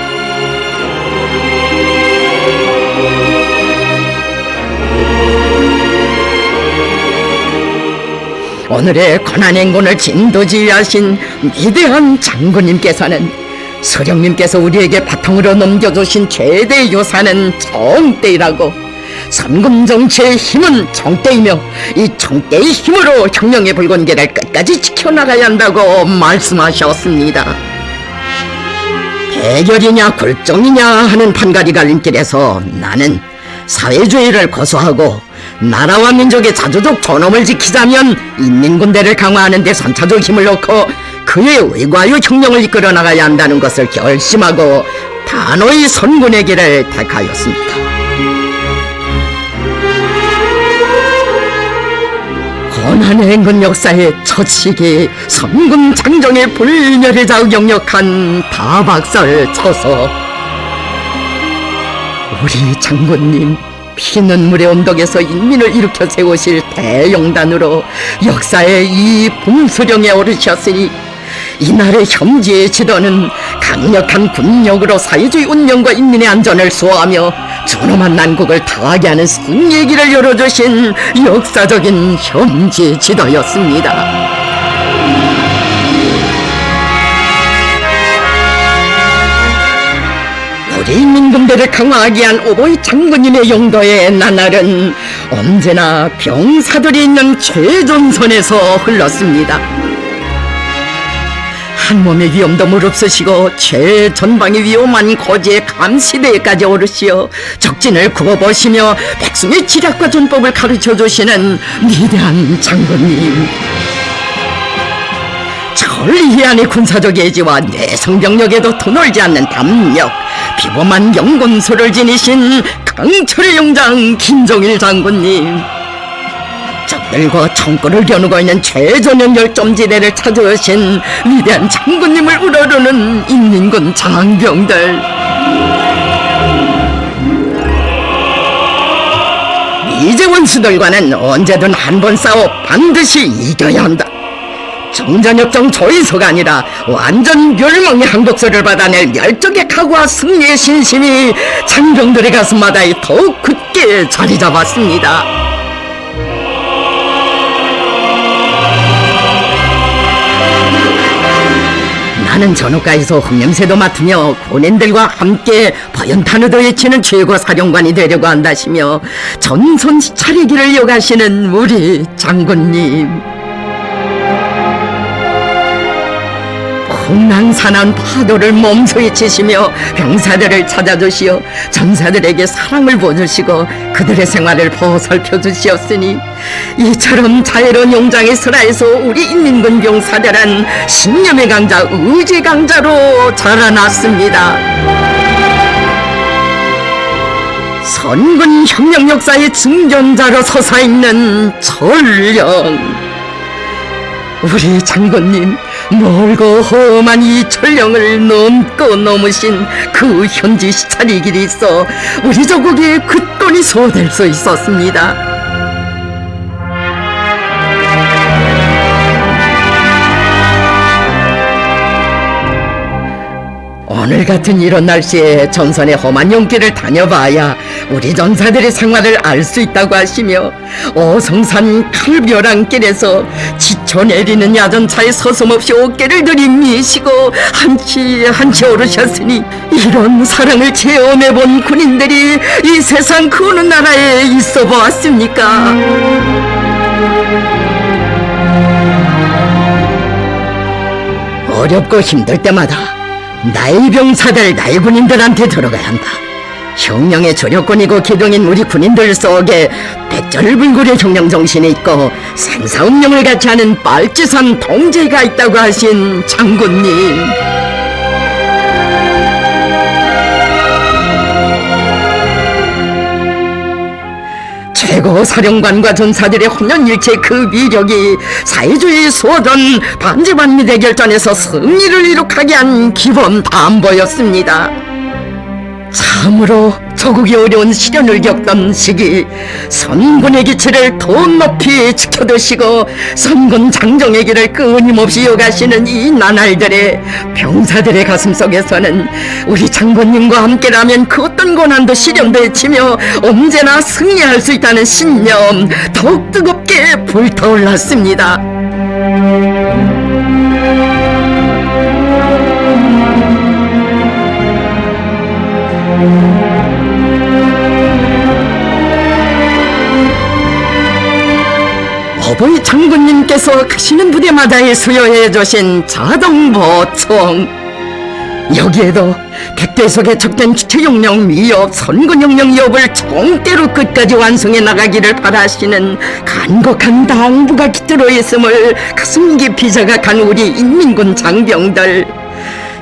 오늘의 고난행군을 진두지휘하신 위대한 장군님께서는 소령님께서 우리에게 바탕으로 넘겨주신 최대 요사는 정대이라고, 선군 정치의 힘은 정대이며 이 정대의 힘으로 혁명의 붉은기를 끝까지 지켜나가야 한다고 말씀하셨습니다. 대결이냐 굴종이냐 하는 판가리 갈림길에서 나는 사회주의를 고수하고 나라와 민족의 자주적 존엄을 지키자면 인민군대를 강화하는 데 선차적 힘을 놓고 그의 의과유 혁명을 이끌어 나가야 한다는 것을 결심하고 단호히 선군의 길을 택하였습니다. 고난의 행군 역사의 첫 시기, 선군 장정의 불멸의 자극 역력한 다박살 쳐서 우리 장군님 피눈물의 언덕에서 인민을 일으켜 세우실 대용단으로 역사의 이 봄수령에 오르셨으니 이날의 현지의 지도는 강력한 군력으로 사회주의 운명과 인민의 안전을 수호하며 존엄한 난국을 다하게 하는 승리의 길을 열어주신 역사적인 현지 지도였습니다. 우리 인민군대를 강화하기 위한 오보이 장군님의 용도의 나날은 언제나 병사들이 있는 최전선에서 흘렀습니다. 한몸의 위험도 무릅쓰시고 최전방의 위험한 고지의 감시대에까지 오르시어 적진을 굽어보시며 백성의 지략과 전법을 가르쳐주시는 위대한 장군님, 천리안의 군사적 예지와 내성병력에도 드놀지 않는 담력, 비범한 영군소를 지니신 강철의 용장 김종일 장군님, 적들과 총구를 겨누고 있는 최전형 열점지대를 찾아오신 위대한 장군님을 우러르는 인민군 장병들, 이제 원수들과는 언제든 한 번 싸워 반드시 이겨야 한다. 정전협정 조이소가 아니라 완전 멸망의 항복서를 받아낼 열정의 각오와 승리의 신심이 장병들의 가슴마다에 더욱 굳게 자리 잡았습니다. 나는 전우가에서 흑냄새도 맡으며 고인들과 함께 버연탄으로 외치는 최고 사령관이 되려고 한다시며 전선 차리기를 이어가시는 우리 장군님, 풍랑산한 파도를 몸소리 치시며 병사들을 찾아주시어 전사들에게 사랑을 보여주시고 그들의 생활을 보살펴 주시었으니 이처럼 자애로운 용장의 슬하에서 우리 인민군 병사들은 신념의 강자, 의지의 강자로 자라났습니다. 선군 혁명 역사의 증전자로 서사있는 전령, 우리 장군님, 멀고 험한 이 전령을 넘고 넘으신 그 현지 시찰의 길이 있어 우리 조국의 굳건히 소될 수 있었습니다. 오늘 같은 이런 날씨에 전선의 험한 용길을 다녀봐야 우리 전사들의 생활을 알 수 있다고 하시며 어성산 칼벼랑길에서 지쳐 내리는 야전차에 서슴없이 어깨를 들이미시고 한치 오르셨으니 이런 사랑을 체험해본 군인들이 이 세상 그 어느 나라에 있어 보았습니까? 어렵고 힘들 때마다 나의 병사들, 나의 군인들한테 들어가야 한다. 혁명의 조력권이고 기둥인 우리 군인들 속에 백절불굴의 혁명 정신이 있고 생사운명을 같이 하는 빨치산 동지가 있다고 하신 장군님. 최고 사령관과 전사들의 혼연일체 그 위력이 사회주의 수호전 반지반미 대결전에서 승리를 이룩하게 한 기본 담보였습니다. 참으로 조국이 어려운 시련을 겪던 시기 선군의 기치를 더 높이 지켜두시고 선군 장정의 길을 끊임없이 이어가시는 이 나날들의 병사들의 가슴속에서는 우리 장군님과 함께라면 그 어떤 고난도 시련도 헤치며 언제나 승리할 수 있다는 신념 더욱 뜨겁게 불타올랐습니다. 어버이 장군님께서 가시는 부대마다에 수여해 주신 자동보총, 여기에도 백대 속에 적된 주체혁명 위협, 선군혁명 위협을 총대로 끝까지 완성해 나가기를 바라시는 간곡한 당부가 깃들어 있음을 가슴 깊이 자각한 우리 인민군 장병들,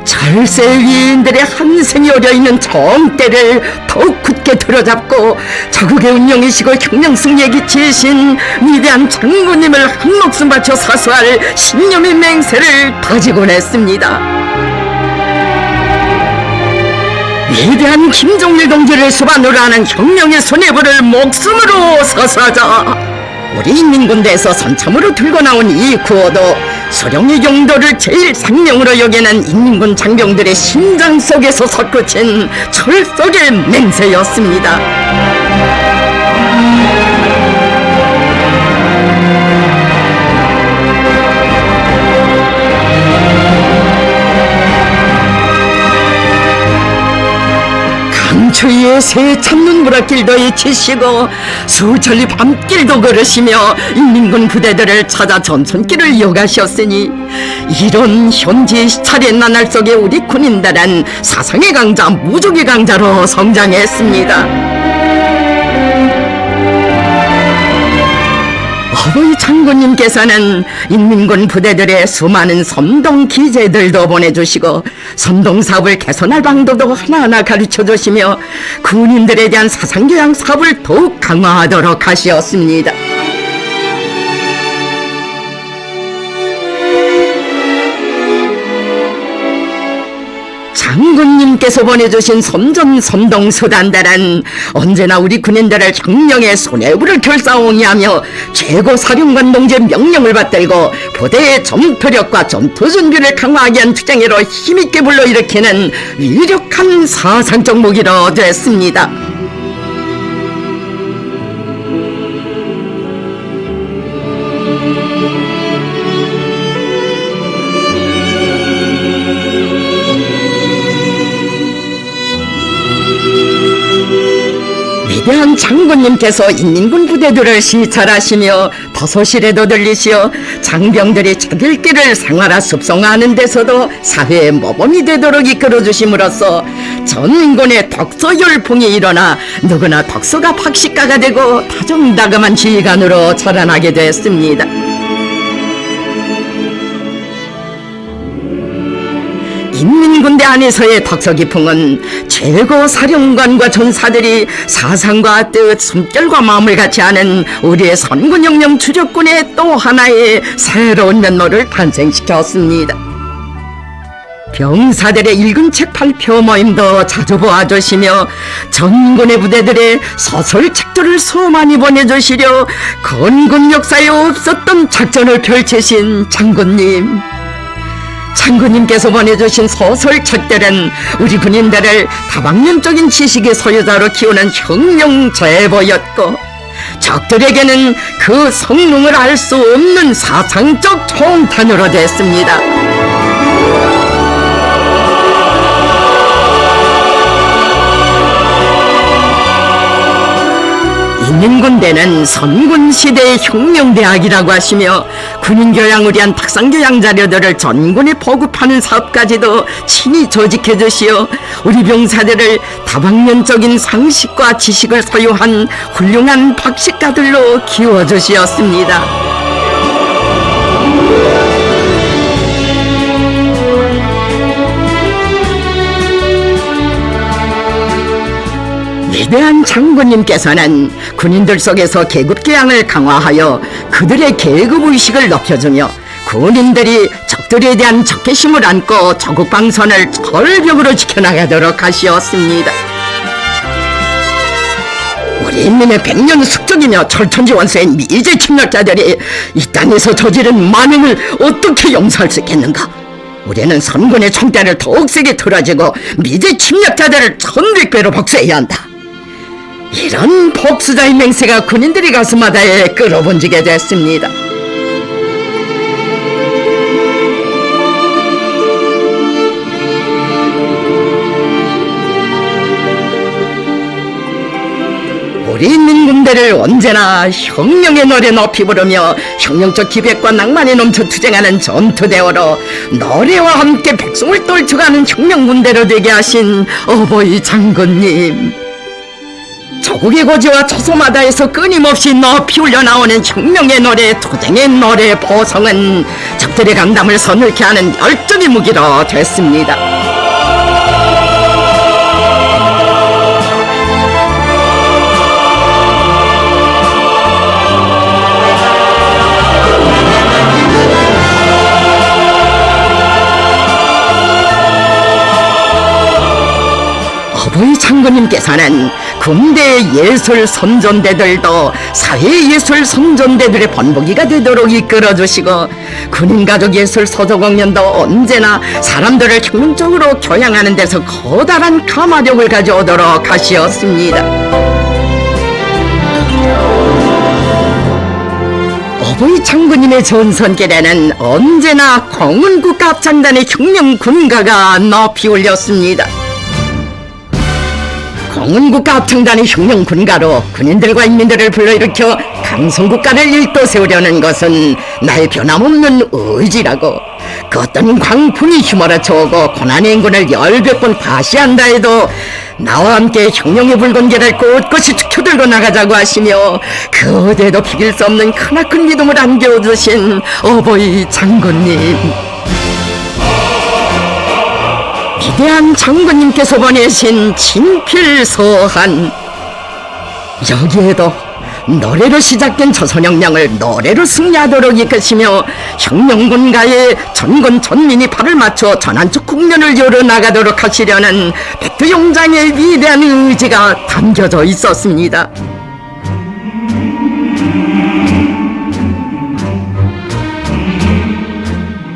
철새 위인들의 한생이 어려있는 정대를 더욱 굳게 들어잡고 자국의 운명이시고 혁명 승리에 기치신 위대한 장군님을 한 목숨 바쳐 사수할 신념의 맹세를 다지곤 했습니다. 위대한 김종일 동지를 수반으로 하는 혁명의 수뇌부를 목숨으로 사수하자 우리 인민군대에서 선참으로 들고 나온 이 구호도 소령의 용도를 제일 상명으로 여기는 인민군 장병들의 심장 속에서 솟구친 철석의 맹세였습니다. 강추위에 세찬 눈보라길도 잊히시고 수천리 밤길도 걸으시며 인민군 부대들을 찾아 전선길을 이어가셨으니 이런 현지 차례 나날 속에 우리 군인들은 사상의 강자, 무적의 강자로 성장했습니다. 어버이 장군님께서는 인민군 부대들의 수많은 선동 기재들도 보내주시고 선동 사업을 개선할 방도도 하나하나 가르쳐주시며 군인들에 대한 사상교양 사업을 더욱 강화하도록 하시었습니다. 장군님께서 보내주신 선동수단들은 언제나 우리 군인들을 혁명의 수뇌부를 결사옹이하며 최고 사령관 동지의 명령을 받들고 부대의 전투력과 전투 준비를 강화하기 위한 투쟁으로 힘있게 불러일으키는 위력한 사상적 무기로 됐습니다. 위대한 장군님께서 인민군 부대들을 시찰하시며 도서실에도 들리시어 장병들이 자기 길을 생활화 습성화하는 데서도 사회의 모범이 되도록 이끌어주심으로써 전민군의 덕서 열풍이 일어나 누구나 덕서가 박식가가 되고 다정다감한 지휘관으로 자라나게 됐습니다. 인민군대 안에서의 덕서기풍은 최고 사령관과 전사들이 사상과 뜻, 숨결과 마음을 같이 하는 우리의 선군혁명 주력군의 또 하나의 새로운 면모를 탄생시켰습니다. 병사들의 읽은 책 발표 모임도 자주 보아주시며 전군의 부대들의 소설책들을 수많이 보내주시려 건군 역사에 없었던 작전을 펼치신 장군님, 장군님께서 보내주신 소설 책들은 우리 군인들을 다방면적인 지식의 소유자로 키우는 혁명 제보였고, 적들에게는 그 성능을 알 수 없는 사상적 총탄으로 됐습니다. 인민군대는 선군시대의 혁명대학이라고 하시며 군인교양을 위한 탁상교양 자료들을 전군에 보급하는 사업까지도 친히 조직해 주시어 우리 병사들을 다방면적인 상식과 지식을 소유한 훌륭한 박식가들로 키워주시었습니다. 위대한 장군님께서는 군인들 속에서 계급교양을 강화하여 그들의 계급의식을 높여주며 군인들이 적들에 대한 적개심을 안고 조국방선을 철벽으로 지켜나가도록 하시었습니다. 우리 인민의 백년 숙적이며 철천지 원수인 미제 침략자들이 이 땅에서 저지른 만행을 어떻게 용서할 수 있겠는가? 우리는 선군의 총대를 더욱 세게 틀어지고 미제 침략자들을 1100배로 복수해야 한다. 이런 복수자의 맹세가 군인들이 가슴마다에 끌어번지게 됐습니다. 우리 인민군대를 언제나 혁명의 노래 높이 부르며 혁명적 기백과 낭만이 넘쳐 투쟁하는 전투대어로 노래와 함께 백성을 떨쳐가는 혁명군대로 되게 하신 어버이 장군님, 조국의 고지와 처소마다에서 끊임없이 높이 울려나오는 혁명의 노래, 투쟁의 노래 보성은 적들의 강담을 서늘케 하는 열정의 무기로 됐습니다. 어버이 장군님께서는 군대 예술 선전대들도 사회 예술 선전대들의 본보기가 되도록 이끌어주시고 군인가족 예술 소조공연도 언제나 사람들을 혁명적으로 교양하는 데서 커다란 감화력을 가져오도록 하시었습니다. 어버이 장군님의 전선길에는 언제나 공은국가합창단의 혁명군가가 높이 울렸습니다. 공은국가합창단의 혁명군가로 군인들과 인민들을 불러일으켜 강성국가를 일도 세우려는 것은 나의 변함없는 의지라고, 그 어떤 광풍이 휘몰아쳐오고 고난의 인군을 10번 과시한다 해도 나와 함께 혁명의 붉은개를 꼿꼿이 지켜들고 나가자고 하시며 그 어디에도 비길 수 없는 크나큰 믿음을 안겨주신 어버이 장군님, 위대한 장군님께서 보내신 친필서한, 여기에도 노래로 시작된 조선혁명을 노래로 승리하도록 이끄시며 혁명군가의 전군 전민이 발을 맞춰 전환적 국면을 열어나가도록 하시려는 백두용장의 위대한 의지가 담겨져 있었습니다.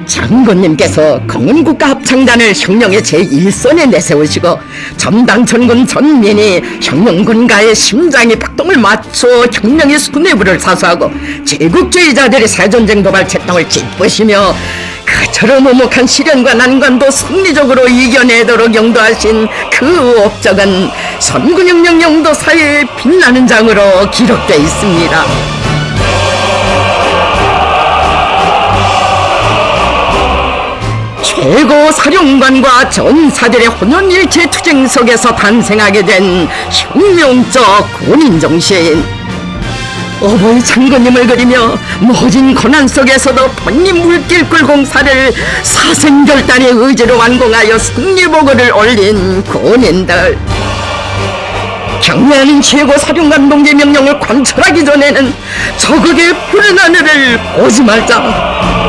장군님께서 공은국가합창단을 혁명의 제1선에 내세우시고 전당천군 전민이 혁명군가의 심장이 박동을 맞춰 혁명의 수뇌부를 사수하고 제국주의자들의 새전쟁 도발 책동을 짚으시며 그처럼 오목한 시련과 난관도 승리적으로 이겨내도록 영도하신 그 업적은 선군혁명 영도사의 빛나는 장으로 기록되어 있습니다. 최고 사령관과 전사들의 혼연일체 투쟁 속에서 탄생하게 된 혁명적 군인정신, 어버이 장군님을 그리며 모진 고난 속에서도 본인 물길꿀 공사를 사생결단의 의지로 완공하여 승리보고를 올린 군인들, 경례하는 최고 사령관 동지 명령을 관철하기 전에는 적에게 푸른 하늘을 보지 말자.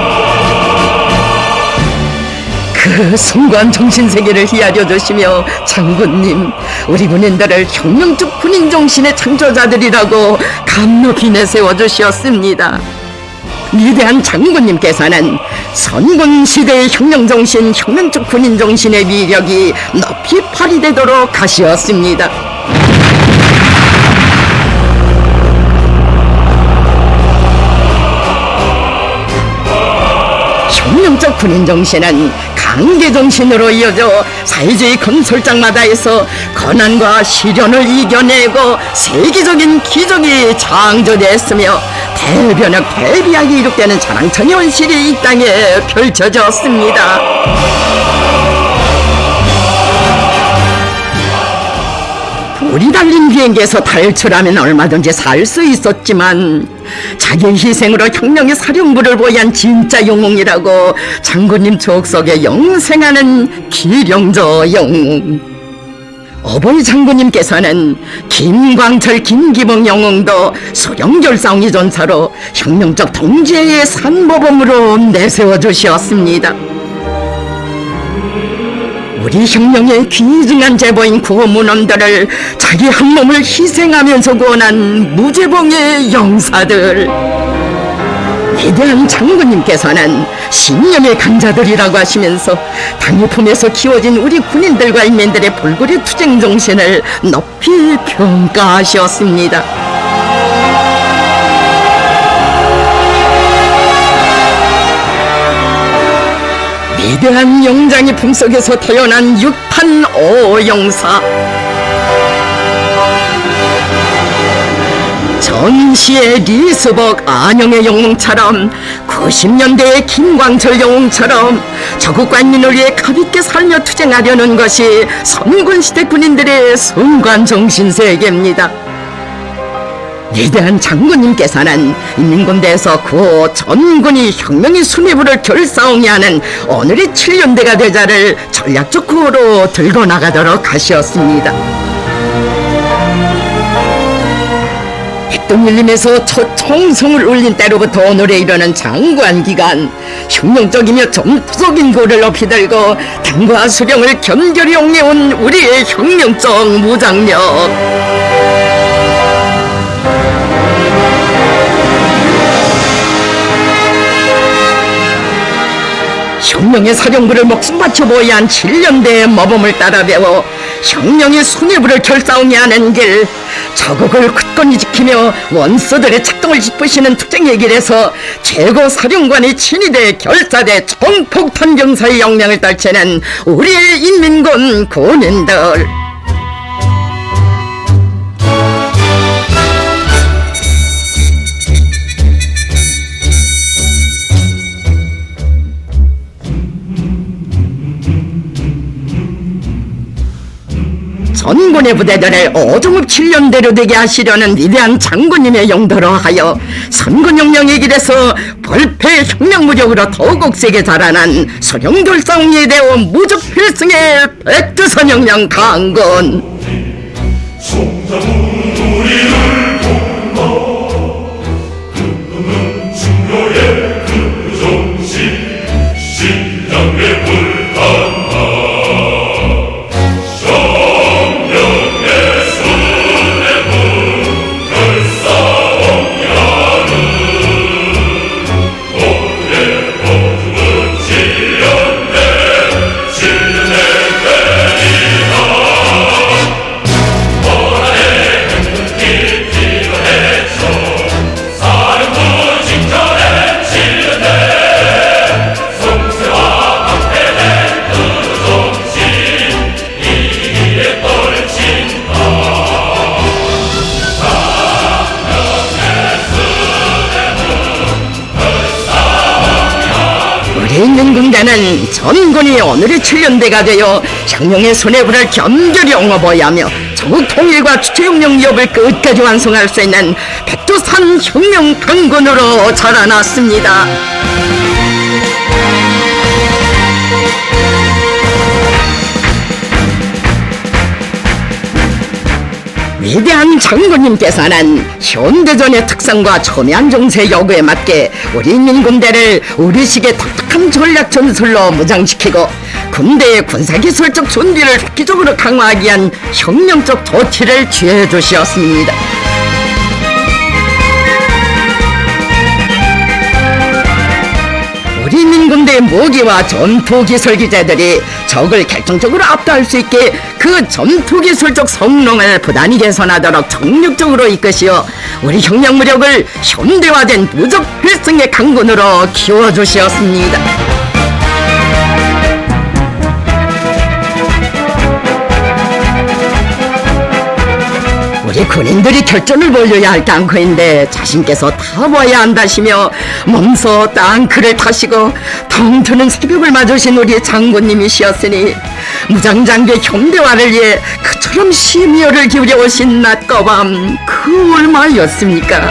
그 숭고한 정신세계를 헤아려 주시며 장군님, 우리 군인들을 혁명적 군인 정신의 창조자들이라고 감높이 내세워 주셨습니다. 위대한 장군님께서는 선군 시대의 혁명 정신, 혁명적 군인 정신의 위력이 높이 발휘되도록 하시었습니다. 혁명적 군인 정신은 강계 정신으로 이어져 사회주의 건설장마다에서 고난과 시련을 이겨내고 세계적인 기적이 창조됐으며 대변역 대비하게 이룩되는 자랑천의 원실이 이 땅에 펼쳐졌습니다. 불이 달린 비행기에서 탈출하면 얼마든지 살 수 있었지만 자기 희생으로 혁명의 사령부를 보유한 진짜 영웅이라고 장군님 추억 속에 영생하는 기령저 영웅. 어버이 장군님께서는 김광철, 김기봉 영웅도 소령결사옹이 전사로 혁명적 동지의 산모범으로 내세워 주셨습니다. 우리 혁명의 귀중한 제보인 구호문원들을 자기 한 몸을 희생하면서 구원한 무제봉의 영사들. 위대한 장군님께서는 신념의 강자들이라고 하시면서 당의 품에서 키워진 우리 군인들과 인민들의 불굴의 투쟁 정신을 높이 평가하셨습니다. 위대한 영장의 품속에서 태어난 6탄 5용사. 전시의 리스벅 안영의 영웅처럼 90년대의 김광철 영웅처럼 조국과 인민을 위해 가볍게 살며 투쟁하려는 것이 선군시대 군인들의 순관정신세계입니다. 위대한 장군님께서는 인민군대에서 그 전군이 혁명의 수뇌부를 결사옹이 하는 오늘의 7년대가 되자를 전략적 구호로 들고 나가도록 하셨습니다. 백동일림에서 첫 총성을 울린 때로부터 오늘에 이르는 장구한 기간, 혁명적이며 전투적인 고를 높이 들고 당과 수령을 견결히 옹내온 우리의 혁명적 무장력. 혁명의 사령부를 목숨 바쳐 보유한 7년대의 모범을 따라 배워 혁명의 수뇌부를 결사옹이 하는 길, 자국을 굳건히 지키며 원수들의 책동을 짚으시는 투쟁의 길에서 최고 사령관이 친위대 결사대 총폭탄 병사의 역량을 떨치는 우리의 인민군 군인들. 전군의 부대들을 오종읍 7년대로 되게 하시려는 위대한 장군님의 용도로 하여 선군혁명의 길에서 벌패 혁명무력으로 더욱 세게 자라난 소령결사옹이 되어 무적필승의 백두산혁명 강군. 우리를 돕는다. 그 중요의 그 정신 신장의 불탄다. 인민군대는 전군이 오늘의 7년대가 되어 혁명의 수뇌부를 견결히 옹호해야 하며 조국 통일과 주체혁명 위협을 끝까지 완성할 수 있는 백두산 혁명 강군으로 자라났습니다. 위대한 장군님께서는 현대전의 특성과 첨예한 정세 요구에 맞게 우리 인민군대를 우리식의 독특한 전략 전술로 무장시키고 군대의 군사기술적 준비를 획기적으로 강화하기 위한 혁명적 조치를 취해 주셨습니다. 우리 인민군대 무기와 전투기술 기재들이 적을 결정적으로 압도할 수 있게 그 전투기술적 성능을 부단히 개선하도록 정력적으로 이끄시어 우리 혁명 무력을 현대화된 무적 필승의 강군으로 키워주시었습니다. 우리 군인들이 결전을 벌여야 할 땅크인데 자신께서 타봐야 한다시며 몸소 땅크를 타시고 텅트는 새벽을 맞으신 우리 장군님이시었으니 무장장비의 현대화를 위해 그처럼 심혈을 기울여 오신 낮과 밤 그 얼마였습니까?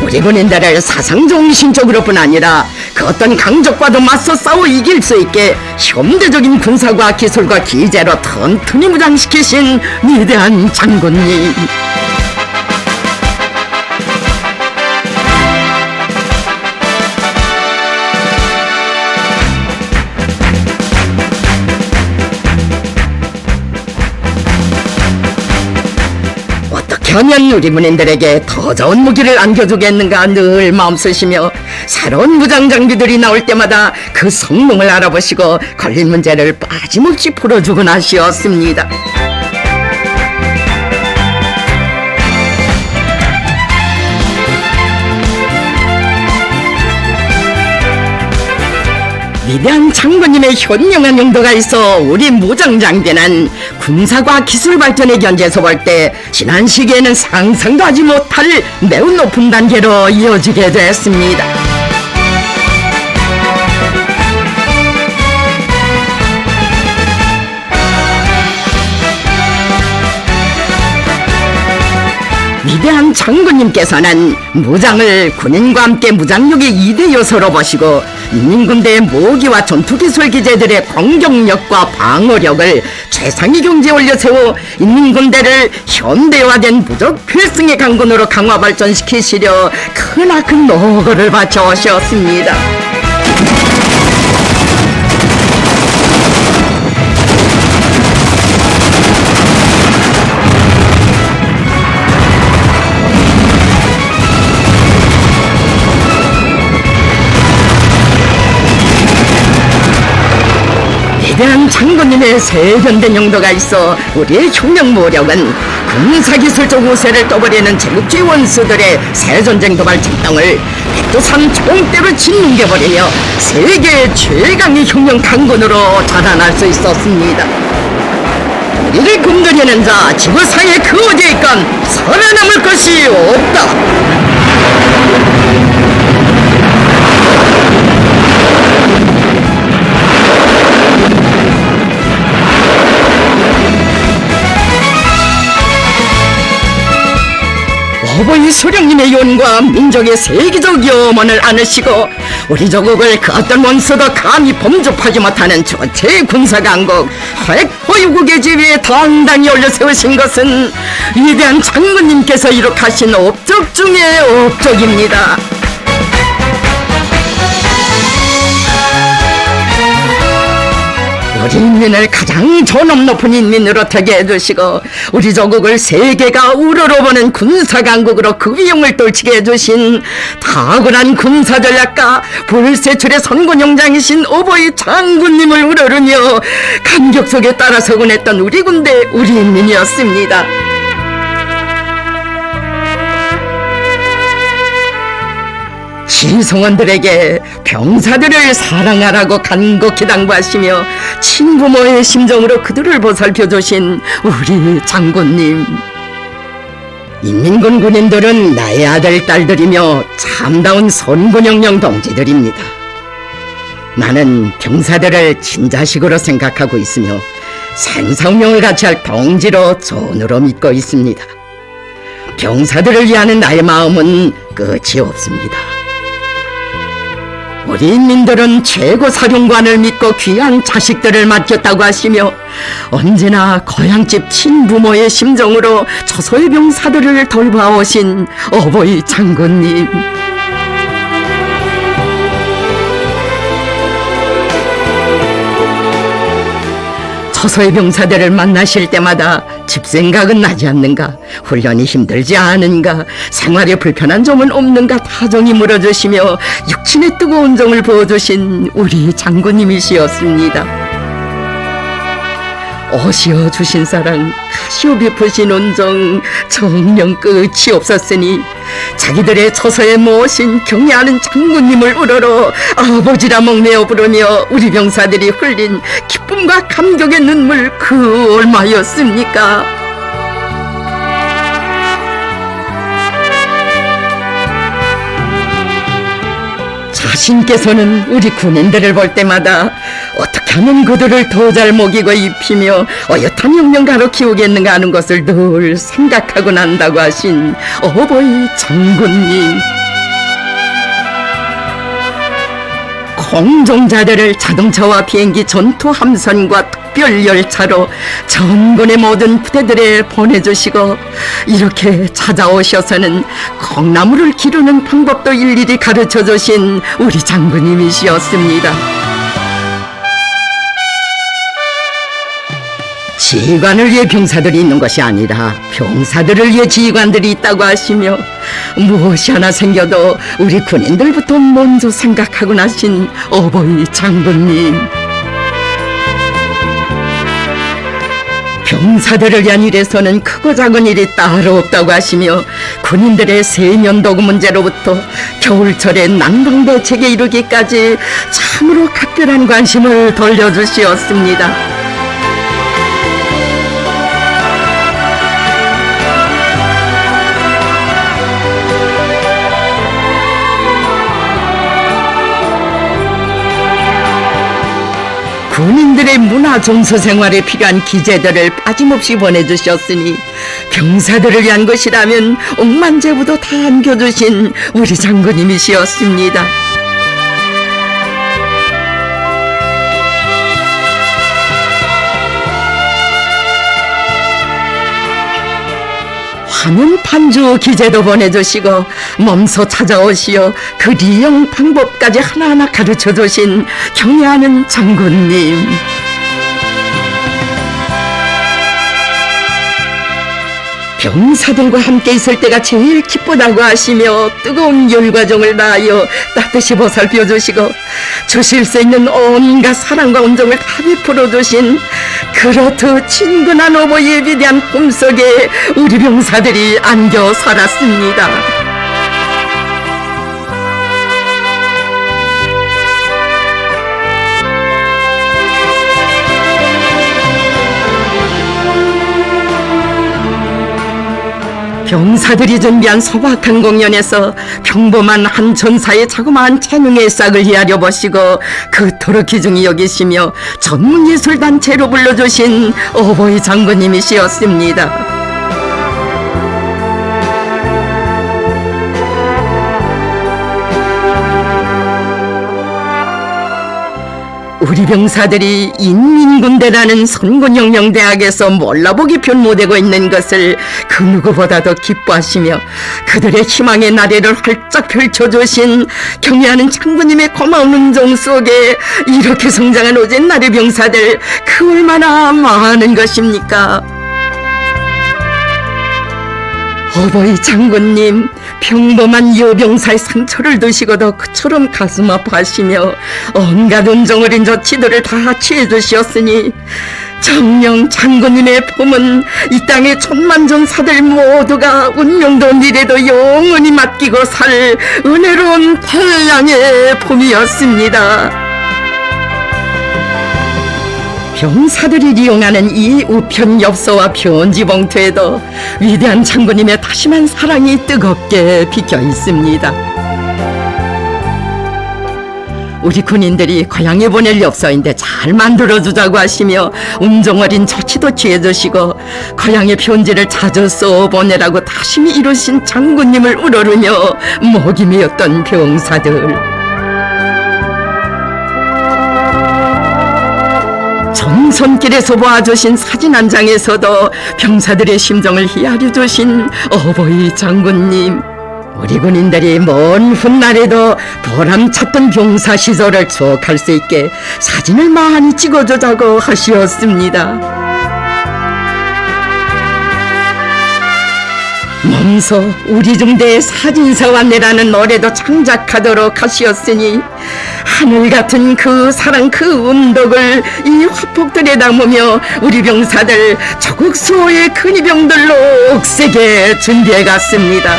우리 군인들을 사상정신적으로뿐 아니라 그 어떤 강적과도 맞서 싸워 이길 수 있게 현대적인 군사과 기술과 기재로 튼튼히 무장시키신 위대한 장군님. 어떻게 하면 우리 군인들에게 더 좋은 무기를 안겨주겠는가 늘 마음쓰시며 새로운 무장 장비들이 나올 때마다 그 성능을 알아보시고 걸린 문제를 빠짐없이 풀어주곤 하시었습니다. 위대한 장군님의 현명한 용도가 있어 우리 무장장비는 군사과 기술 발전의 견제에서 볼 때 지난 시기에는 상상도 하지 못할 매우 높은 단계로 이어지게 됐습니다. 위대한 장군님께서는 무장을 군인과 함께 무장력의 2대 요소로 보시고 인민군대의 모기와 전투기술 기재들의 공격력과 방어력을 최상위 경지에 올려세워 인민군대를 현대화된 무적 필승의 강군으로 강화 발전시키시려 크나큰 노고를 바쳐오셨습니다. 위대한 장군님의 세련된 용도가 있어 우리의 혁명 무력은 군사기술적 우세를 떠버리는 제국주의 원수들의 새전쟁 도발 책동을 백두산 총대로 짓뭉개버리며 세계 최강의 혁명 강군으로 자라날 수 있었습니다. 우리를 굶주리는 자 지구상의 그 어디에 있건 살아남을 것이 없다. 어버이 수령님의 연과 민족의 세계적 염원을 안으시고 우리 조국을 그 어떤 원수도 감히 범접하지 못하는 조체의 군사강국 핵보유국의 지위에 당당히 올려세우신 것은 위대한 장군님께서 이룩하신 업적 중의 업적입니다. 우리 인민을 가장 존엄 높은 인민으로 되게 해주시고 우리 조국을 세계가 우러러보는 군사강국으로 그 위용을 떨치게 해주신 탁월한 군사전략가 불세출의 선군용장이신 어버이 장군님을 우러르며 감격 속에 따라서곤 했던 우리 군대 우리 인민이었습니다. 시성원들에게 병사들을 사랑하라고 간곡히 당부하시며 친부모의 심정으로 그들을 보살펴주신 우리 장군님. 인민군 군인들은 나의 아들, 딸들이며 참다운 선군영령 동지들입니다. 나는 병사들을 친자식으로 생각하고 있으며 생사운명을 같이 할 동지로 존으로 믿고 있습니다. 병사들을 위하는 나의 마음은 끝이 없습니다. 우리 인민들은 최고 사령관을 믿고 귀한 자식들을 맡겼다고 하시며 언제나 고향집 친부모의 심정으로 처소의 병사들을 돌봐오신 어버이 장군님. 처소의 병사들을 만나실 때마다 집 생각은 나지 않는가? 훈련이 힘들지 않은가? 생활에 불편한 점은 없는가? 다정히 물어주시며 육신의 뜨거운 정을 부어주신 우리 장군님이시였습니다. 어시어 주신 사랑, 가시오 베푸신 온정, 정령 끝이 없었으니 자기들의 처소에 모신 경애하는 장군님을 우러러 아버지라 목매어 부르며 우리 병사들이 흘린 기쁨과 감격의 눈물 그 얼마였습니까? 자신께서는 우리 군인들을 볼 때마다 어떻게 하면 그들을 더 잘 먹이고 입히며 어엿한 영령가로 키우겠는가 하는 것을 늘 생각하고 난다고 하신 어버이 장군님. 공종자들을 자동차와 비행기 전투 함선과 특별 열차로 전군의 모든 부대들에 보내주시고 이렇게 찾아오셔서는 콩나물을 기르는 방법도 일일이 가르쳐 주신 우리 장군님이시었습니다. 지휘관을 위해 병사들이 있는 것이 아니라 병사들을 위해 지휘관들이 있다고 하시며 무엇이 하나 생겨도 우리 군인들부터 먼저 생각하고 나신 어버이 장군님. 병사들을 위한 일에서는 크고 작은 일이 따로 없다고 하시며 군인들의 세면도구 문제로부터 겨울철의 난방대책에 이르기까지 참으로 각별한 관심을 돌려주시었습니다. 군인들의 문화 정서 생활에 필요한 기재들을 빠짐없이 보내주셨으니 병사들을 위한 것이라면 억만제부도 다 안겨주신 우리 장군님이시었습니다. 화면 판주 기재도 보내주시고 몸소 찾아오시어 그 리용 방법까지 하나하나 가르쳐주신 경애하는 장군님. 병사들과 함께 있을 때가 제일 기쁘다고 하시며 뜨거운 열과정을 다하여 따뜻이 보살펴 주시고 주실 수 있는 온갖 사랑과 온정을 다 베풀어 주신 그렇듯 친근한 어버이의 위대한 꿈속에 우리 병사들이 안겨 살았습니다. 병사들이 준비한 소박한 공연에서 평범한 한 전사의 자그마한 재능의 싹을 헤아려 보시고 그토록 귀중히 여기시며 전문예술단체로 불러주신 어버이 장군님이시었습니다. 우리 병사들이 인민군대라는 선군영령대학에서 몰라보기 변모되고 있는 것을 그 누구보다도 기뻐하시며 그들의 희망의 나래를 활짝 펼쳐주신 경애하는 장군님의 고마운 은정 속에 이렇게 성장한 오진 나리 병사들 그 얼마나 많은 것입니까? 어버이 장군님, 평범한 여병사의 상처를 드시고도 그처럼 가슴 아파하시며 온갖 온정 어린 저치들을 다 취해주시었으니 정령 장군님의 품은 이 땅의 천만전사들 모두가 운명도 미래도 영원히 맡기고 살 은혜로운 태양의 품이었습니다. 병사들이 이용하는 이 우편 엽서와 편지 봉투에도 위대한 장군님의 다심한 사랑이 뜨겁게 비켜 있습니다. 우리 군인들이 고향에 보낼 엽서인데 잘 만들어주자고 하시며 운정 어린 저치도 취해주시고 고향의 편지를 자주 써보내라고 다심히 이루신 장군님을 우러르며 목이 메었던 병사들. 정선길에서 보아주신 사진 한 장에서도 병사들의 심정을 헤아려주신 어버이 장군님. 우리 군인들이 먼 훗날에도 보람찼던 병사 시절을 추억할 수 있게 사진을 많이 찍어주자고 하시었습니다. 몸소 우리 중대의 사진사와 내라는 노래도 창작하도록 하시었으니 하늘 같은 그 사랑 그 운덕을 이 화폭들에 담으며 우리 병사들 조국 수호의 큰 이병들로 억세게 준비해 갔습니다.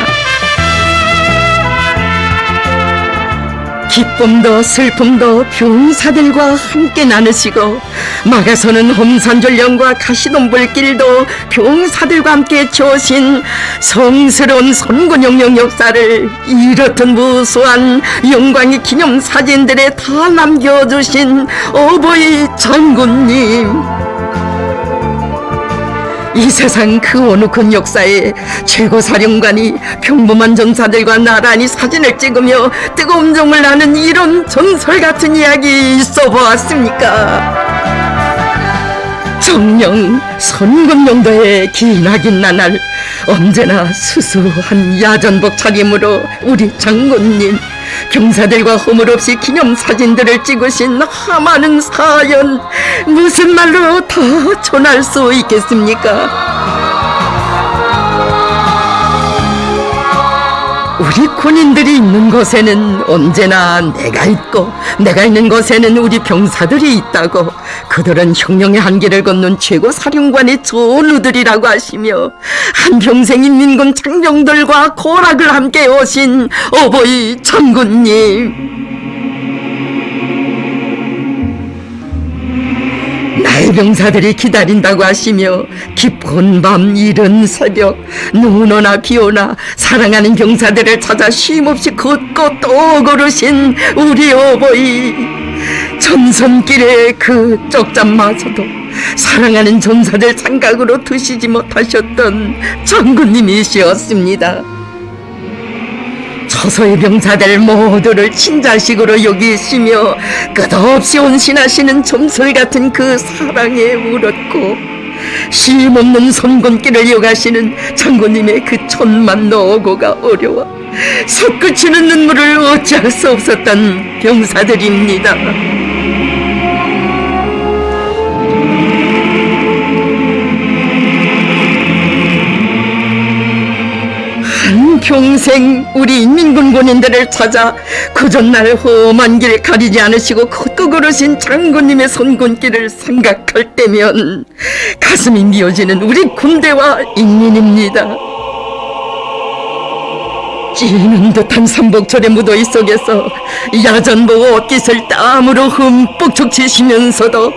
기쁨도 슬픔도 병사들과 함께 나누시고 막에서는 험산전령과 가시덤불길도 병사들과 함께 지어신 성스러운 선군영령 역사를 이렇듯 무수한 영광의 기념사진들에 다 남겨주신 어버이 장군님, 이 세상 그 어느 큰 역사에 최고사령관이 평범한 전사들과 나란히 사진을 찍으며 뜨거운 정을 나는 이런 전설 같은 이야기 있어 보았습니까? 정령 선군용도의 기나긴 나날 언제나 수수한 야전복 차림으로 우리 장군님 병사들과 허물없이 기념사진들을 찍으신 하많은 사연 무슨 말로 다 전할 수 있겠습니까? 우리 군인들이 있는 곳에는 언제나 내가 있고 내가 있는 곳에는 우리 병사들이 있다고 그들은 혁명의 한계를 걷는 최고 사령관의 전우들이라고 하시며 한평생 인민군 장병들과 고락을 함께 오신 어버이 장군님, 나의 병사들이 기다린다고 하시며 깊은 밤 이른 새벽 눈 오나 비 오나 사랑하는 병사들을 찾아 쉼없이 걷고 또 걸으신 우리 어버이, 전선길의 그 쪽잠마저도 사랑하는 전사들 생각으로 드시지 못하셨던 장군님이시었습니다. 저소의 병사들 모두를 친자식으로 여기시며 끝없이 온신하시는 점설같은 그 사랑에 울었고 쉼없는 선군길을 이어가시는 장군님의 그 천만 노고가 어려워 솟구치는 눈물을 어찌할 수 없었던 병사들입니다. 한평생 우리 인민군 군인들을 찾아 그 전날 험한 길 가리지 않으시고 걷고 걸으신 장군님의 선군길을 생각할 때면 가슴이 미어지는 우리 군대와 인민입니다. 찌는 듯한 삼복철의 무더위 속에서 야전복 옷깃을 땀으로 흠뻑 적시시면서도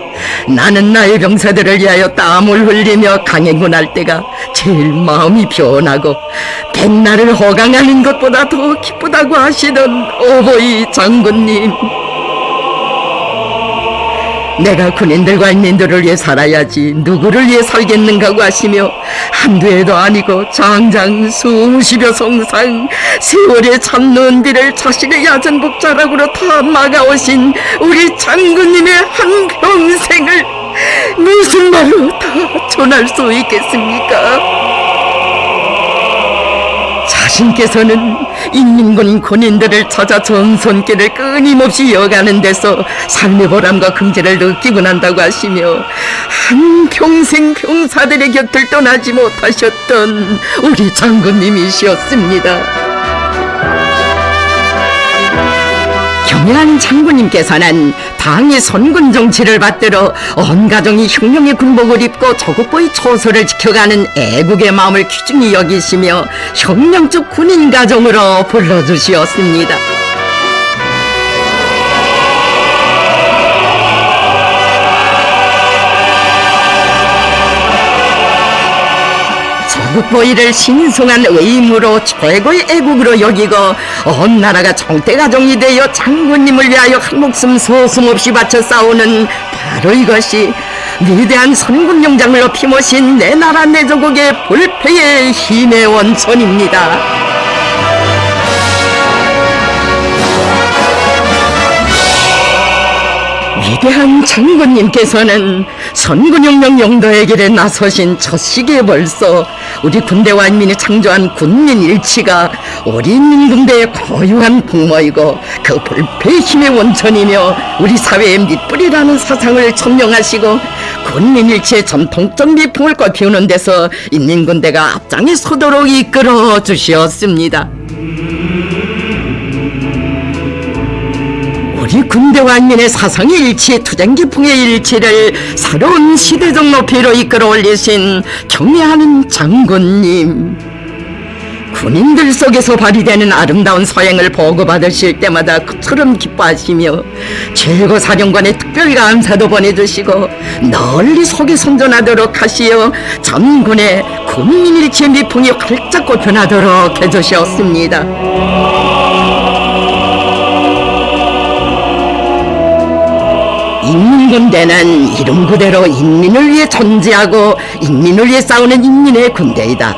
나는 나의 병사들을 위하여 땀을 흘리며 강행군할 때가 제일 마음이 변하고 백날을 호강하는 것보다 더 기쁘다고 하시던 어버이 장군님, 내가 군인들과 인민들을 위해 살아야지 누구를 위해 살겠는가고 하시며 한두 해도 아니고 장장 수십여 성상 세월의 참는 비를 자신의 야전복 자락으로 다 막아오신 우리 장군님의 한평생을 무슨 말로 다 전할 수 있겠습니까? 자신께서는 인민군 군인들을 찾아 전선길을 끊임없이 이어가는 데서 삶의 보람과 긍지를 느끼고 난다고 하시며 한평생 병사들의 곁을 떠나지 못하셨던 우리 장군님이셨습니다. 경애한 장군님께서는 당의 선군 정치를 받들어 온 가정이 혁명의 군복을 입고 조국보의 초소를 지켜가는 애국의 마음을 귀중히 여기시며 혁명적 군인 가정으로 불러주시었습니다. 조국보위를 신성한 의무로 최고의 애국으로 여기고 온 나라가 총대가정이 되어 장군님을 위하여 한 목숨 서슴없이 바쳐 싸우는 바로 이것이 위대한 선군용장을 높이 모신 내 나라 내 조국의 불패의 힘의 원천입니다. 위대한 장군님께서는 선군용령 영도의 길에 나서신 첫 시기에 벌써 우리 군대와 인민이 창조한 군민일치가 우리 인민군대의 고유한 풍모이고 그 불패의 힘의 원천이며 우리 사회의 밑뿌리라는 사상을 천명하시고 군민일치의 전통적 미풍을 꽃피우는 데서 인민군대가 앞장에 서도록 이끌어 주시었습니다. 우리 군대와 인민의 사상의 일치, 투쟁기풍의 일치를 새로운 시대적 높이로 이끌어 올리신 경애하는 장군님. 군인들 속에서 발휘되는 아름다운 서행을 보고받으실 때마다 그처럼 기뻐하시며 최고사령관의 특별 감사도 보내주시고 널리 속에 선전하도록 하시어 전군의 군민일치의 미풍이 활짝 꽃펴나도록 해주셨습니다. 인민군대는 이름 그대로 인민을 위해 존재하고 인민을 위해 싸우는 인민의 군대이다.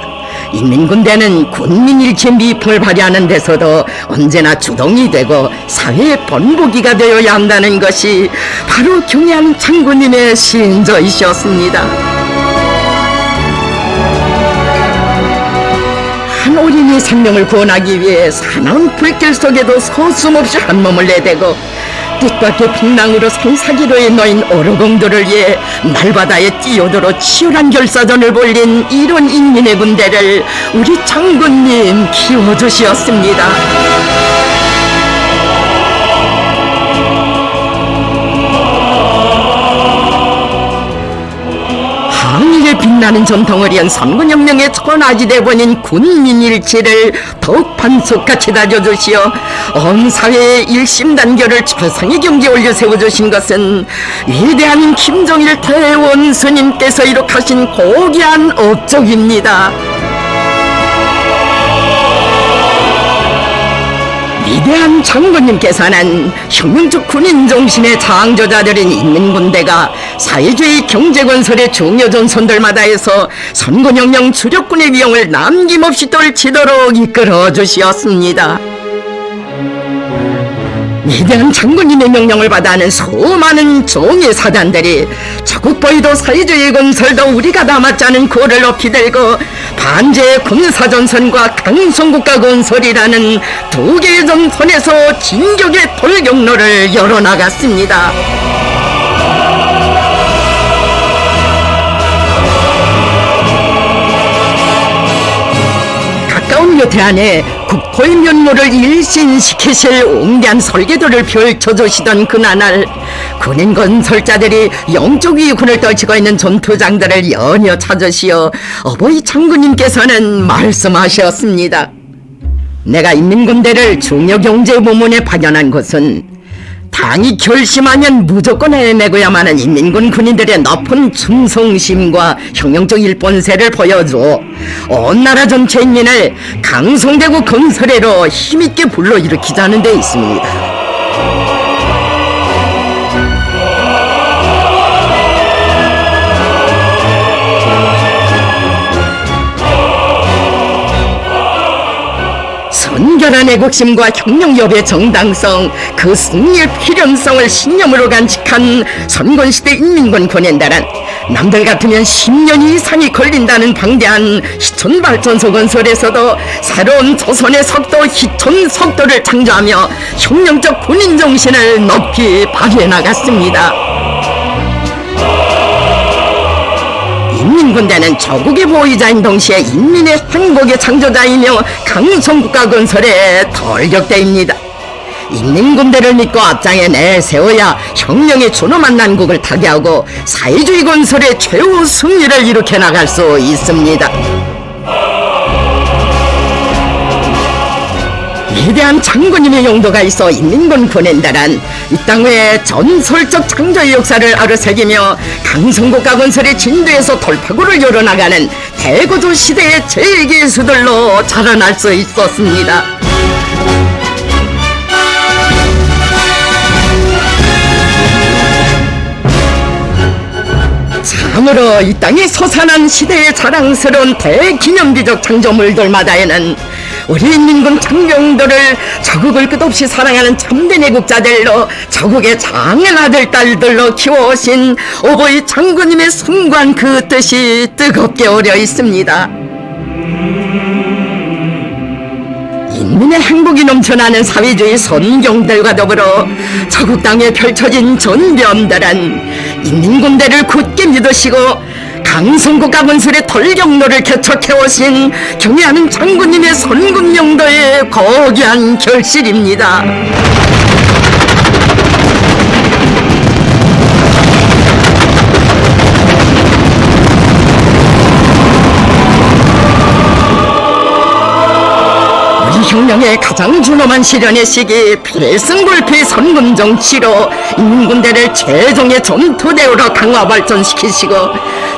인민군대는 군민일치의 미풍을 발휘하는 데서도 언제나 주동이 되고 사회의 본보기가 되어야 한다는 것이 바로 경애하는 장군님의 신조이셨습니다. 한 어린이 생명을 구원하기 위해 사나운 불길 속에도 서슴없이 한 몸을 내대고 뜻밖의 풍랑으로 산사기로에 놓인 어르공들을 위해 날바다에 뛰어들어 치열한 결사전을 벌린 이런 인민의 군대를 우리 장군님 키워주시었습니다. 항일에 빛나는 전통을 이은 선군혁명의 천하지대본인 군민일치를 더욱 반석같이 다져주시어 온 사회의 일심단결을 최상의 경지에 올려 세워주신 것은 위대한 김정일 대원수님께서 이룩하신 고귀한 업적입니다. 위대한 장군님께서는 혁명적 군인 정신의 창조자들인 인민군대가 사회주의 경제건설의 중요 전선들마다에서 선군혁명 주력군의 위용을 남김없이 떨치도록 이끌어 주시었습니다. 위대한 장군님의 명령을 받아 하는 수많은 종의 사단들이 자국보위도 사회주의 건설도 우리가 남았지 않은 고를 높이 들고 반제의 군사전선과 강성국가 건설이라는 두 개의 전선에서 진격의 돌격로를 열어나갔습니다. 가까운 곁에 안에 국토의 면모를 일신시키실 웅대한 설계도를 펼쳐주시던 그나날 군인 건설자들이 영적 위군을 떨치고 있는 전투장들을 연이어 찾으시어 어버이 장군님께서는 말씀하셨습니다. 내가 인민군대를 중요경제 부문에 파견한 것은 당이 결심하면 무조건 해내고야만 하는 인민군 군인들의 높은 충성심과 혁명적 일본세를 보여줘 온 나라 전체 인민을 강성대구 건설회로 힘있게 불러일으키자는 데 있습니다. 선결한 애국심과 혁명협의 정당성, 그 승리의 필연성을 신념으로 간직한 선건시대 인민군 군인들은 남들 같으면 10년 이상이 걸린다는 방대한 희촌발전소 건설에서도 새로운 조선의 석도 희촌석도를 창조하며 혁명적 군인 정신을 높이 발휘해 나갔습니다. 인민군대는 조국의 보위자인 동시에 인민의 행복의 창조자이며 강성국가 건설의 돌격대입니다. 인민군대를 믿고 앞장에 내세워야 혁명의 준엄한 난국을 타개하고 사회주의 건설의 최후 승리를 일으켜 나갈 수 있습니다. 위대한 장군님의 용도가 있어 인민군 군인들은 이 땅의 전설적 창조의 역사를 아르새기며 강성국가 건설의 진도에서 돌파구를 열어나가는 대구조 시대의 제기수들로 자라날 수 있었습니다. 참으로 이 땅에 솟아난 시대의 자랑스러운 대기념비적 창조물들마다에는 우리 인민군 장병들을 조국을 끝없이 사랑하는 참된 애국자들로 조국의 장한 아들 딸들로 키워오신 오보이 장군님의 숭고한 그 뜻이 뜨겁게 오려 있습니다. 인민의 행복이 넘쳐나는 사회주의 선경들과 더불어 조국 땅에 펼쳐진 전변들은 인민군대를 굳게 믿으시고 강성국 가문술의 털경로를 개척해오신 경애하는 장군님의 선군명도의 거대한 결실입니다. 혁명의 가장 준엄한 실현의 시기 필승불피 선군 정치로 인민군대를 최종의 전투대우로 강화 발전시키시고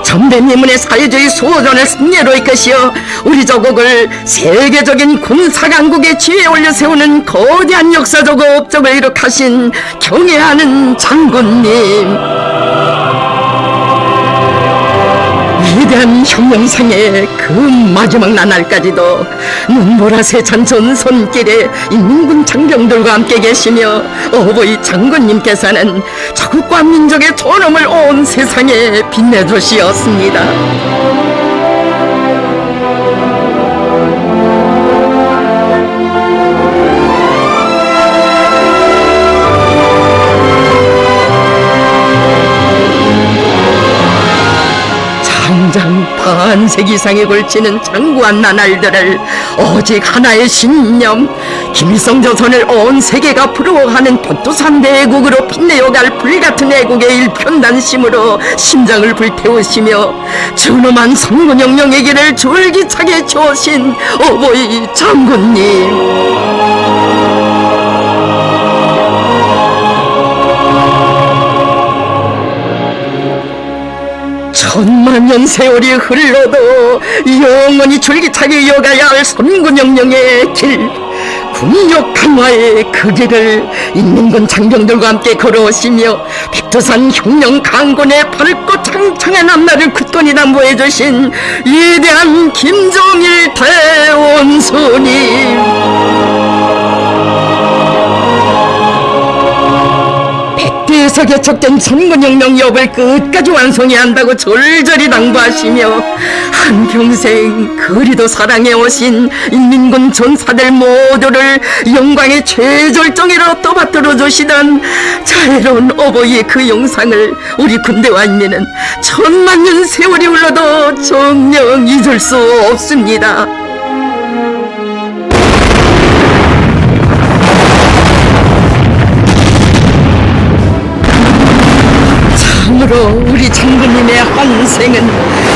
전대미문의 사회주의 수호전을 승리로 이끄시어 우리 조국을 세계적인 군사강국의 지위에 올려세우는 거대한 역사적 업적을 이룩하신 경애하는 장군님, 위대한 혁명상의 그 마지막 나날까지도 눈보라 세찬 전선길에 인민군 장병들과 함께 계시며 어버이 장군님께서는 조국과 민족의 존엄을 온 세상에 빛내주시었습니다. 장장 반세기 이상에 걸치는 장구한 나날들을 오직 하나의 신념, 김일성 조선을 온 세계가 부러워하는 변두산 대국으로 빛내어갈 불같은 애국의 일편단심으로 심장을 불태우시며 준엄한 선군혁명의 길을 줄기차게 주신 어버이 장군님, 천만년 세월이 흘러도 영원히 줄기차게 이어가야 할 선군혁명의 길, 군력 강화의 그 길을 인민군 장병들과 함께 걸어오시며 백두산 혁명 강군의 밝고 창창한 앞날을 굳건히 담보해주신 위대한 김정일 대원수님, 백대에서 개척된 선군혁명 여부를 끝까지 완성해야 한다고 절절히 당부하시며 한평생 그리도 사랑해오신 인민군 전사들 모두를 영광의 최절정으로 떠받들어 주시던 자애로운 어버이의 그 영상을 우리 군대와 인민은 천만년 세월이 흘러도 정녕 잊을 수 없습니다. 참으로 우리 장군님의 환생은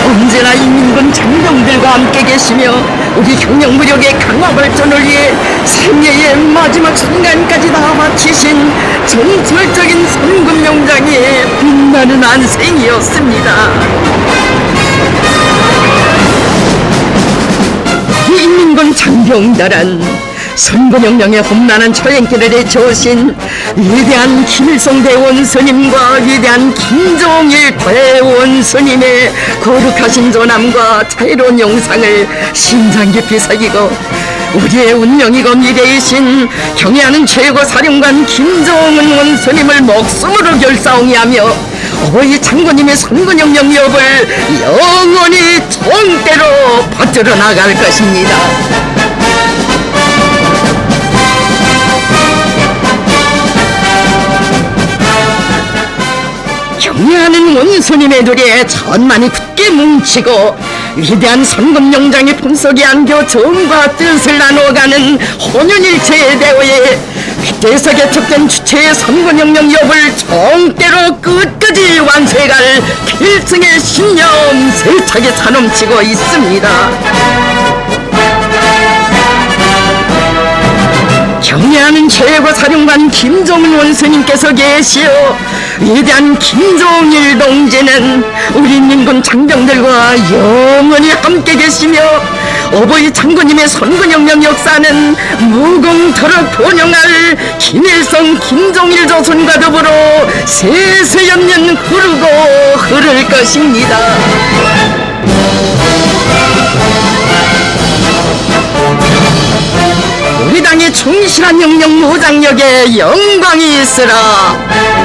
언제나 인민군 장병들과 함께 계시며 우리 혁명무력의 강화 발전을 위해 생애의 마지막 순간까지 다 바치신 전설적인 선군명장의 빛나는 안생이었습니다. 인민군 장병들은 선군혁명의 험난한 초행길을 헤쳐오신 위대한 김일성 대원수님과 위대한 김정일 대원수님의 거룩하신 존함과 자유로운 영상을 심장 깊이 새기고 우리의 운명이고 미래이신 경애하는 최고사령관 김정은 원수님을 목숨으로 결사옹이하며 어버이 장군님의 선군혁명 여부를 영원히 정대로 받들어 나갈 것입니다. 경애하는 원수님의 둘에 천만이 굳게 뭉치고 위대한 선군명장의 품속에 안겨 정과 뜻을 나누어가는 혼연일체의 대오에 백대에서 개척된 주체의 선군혁명 여부를 정대로 끝까지 완수해갈 필승의 신념 세차게 차넘치고 있습니다. 경애하는 최고사령관 김정은 원수님께서 계시어 위대한 김정일 동지는 우리 인민군 장병들과 영원히 함께 계시며 어버이 장군님의 선군혁명 역사는 무궁토록 번영할 김일성 김정일 조선과 더불어 세세연년 흐르고 흐를 것입니다. 충실한 영령 무장력에 영광이 있으라.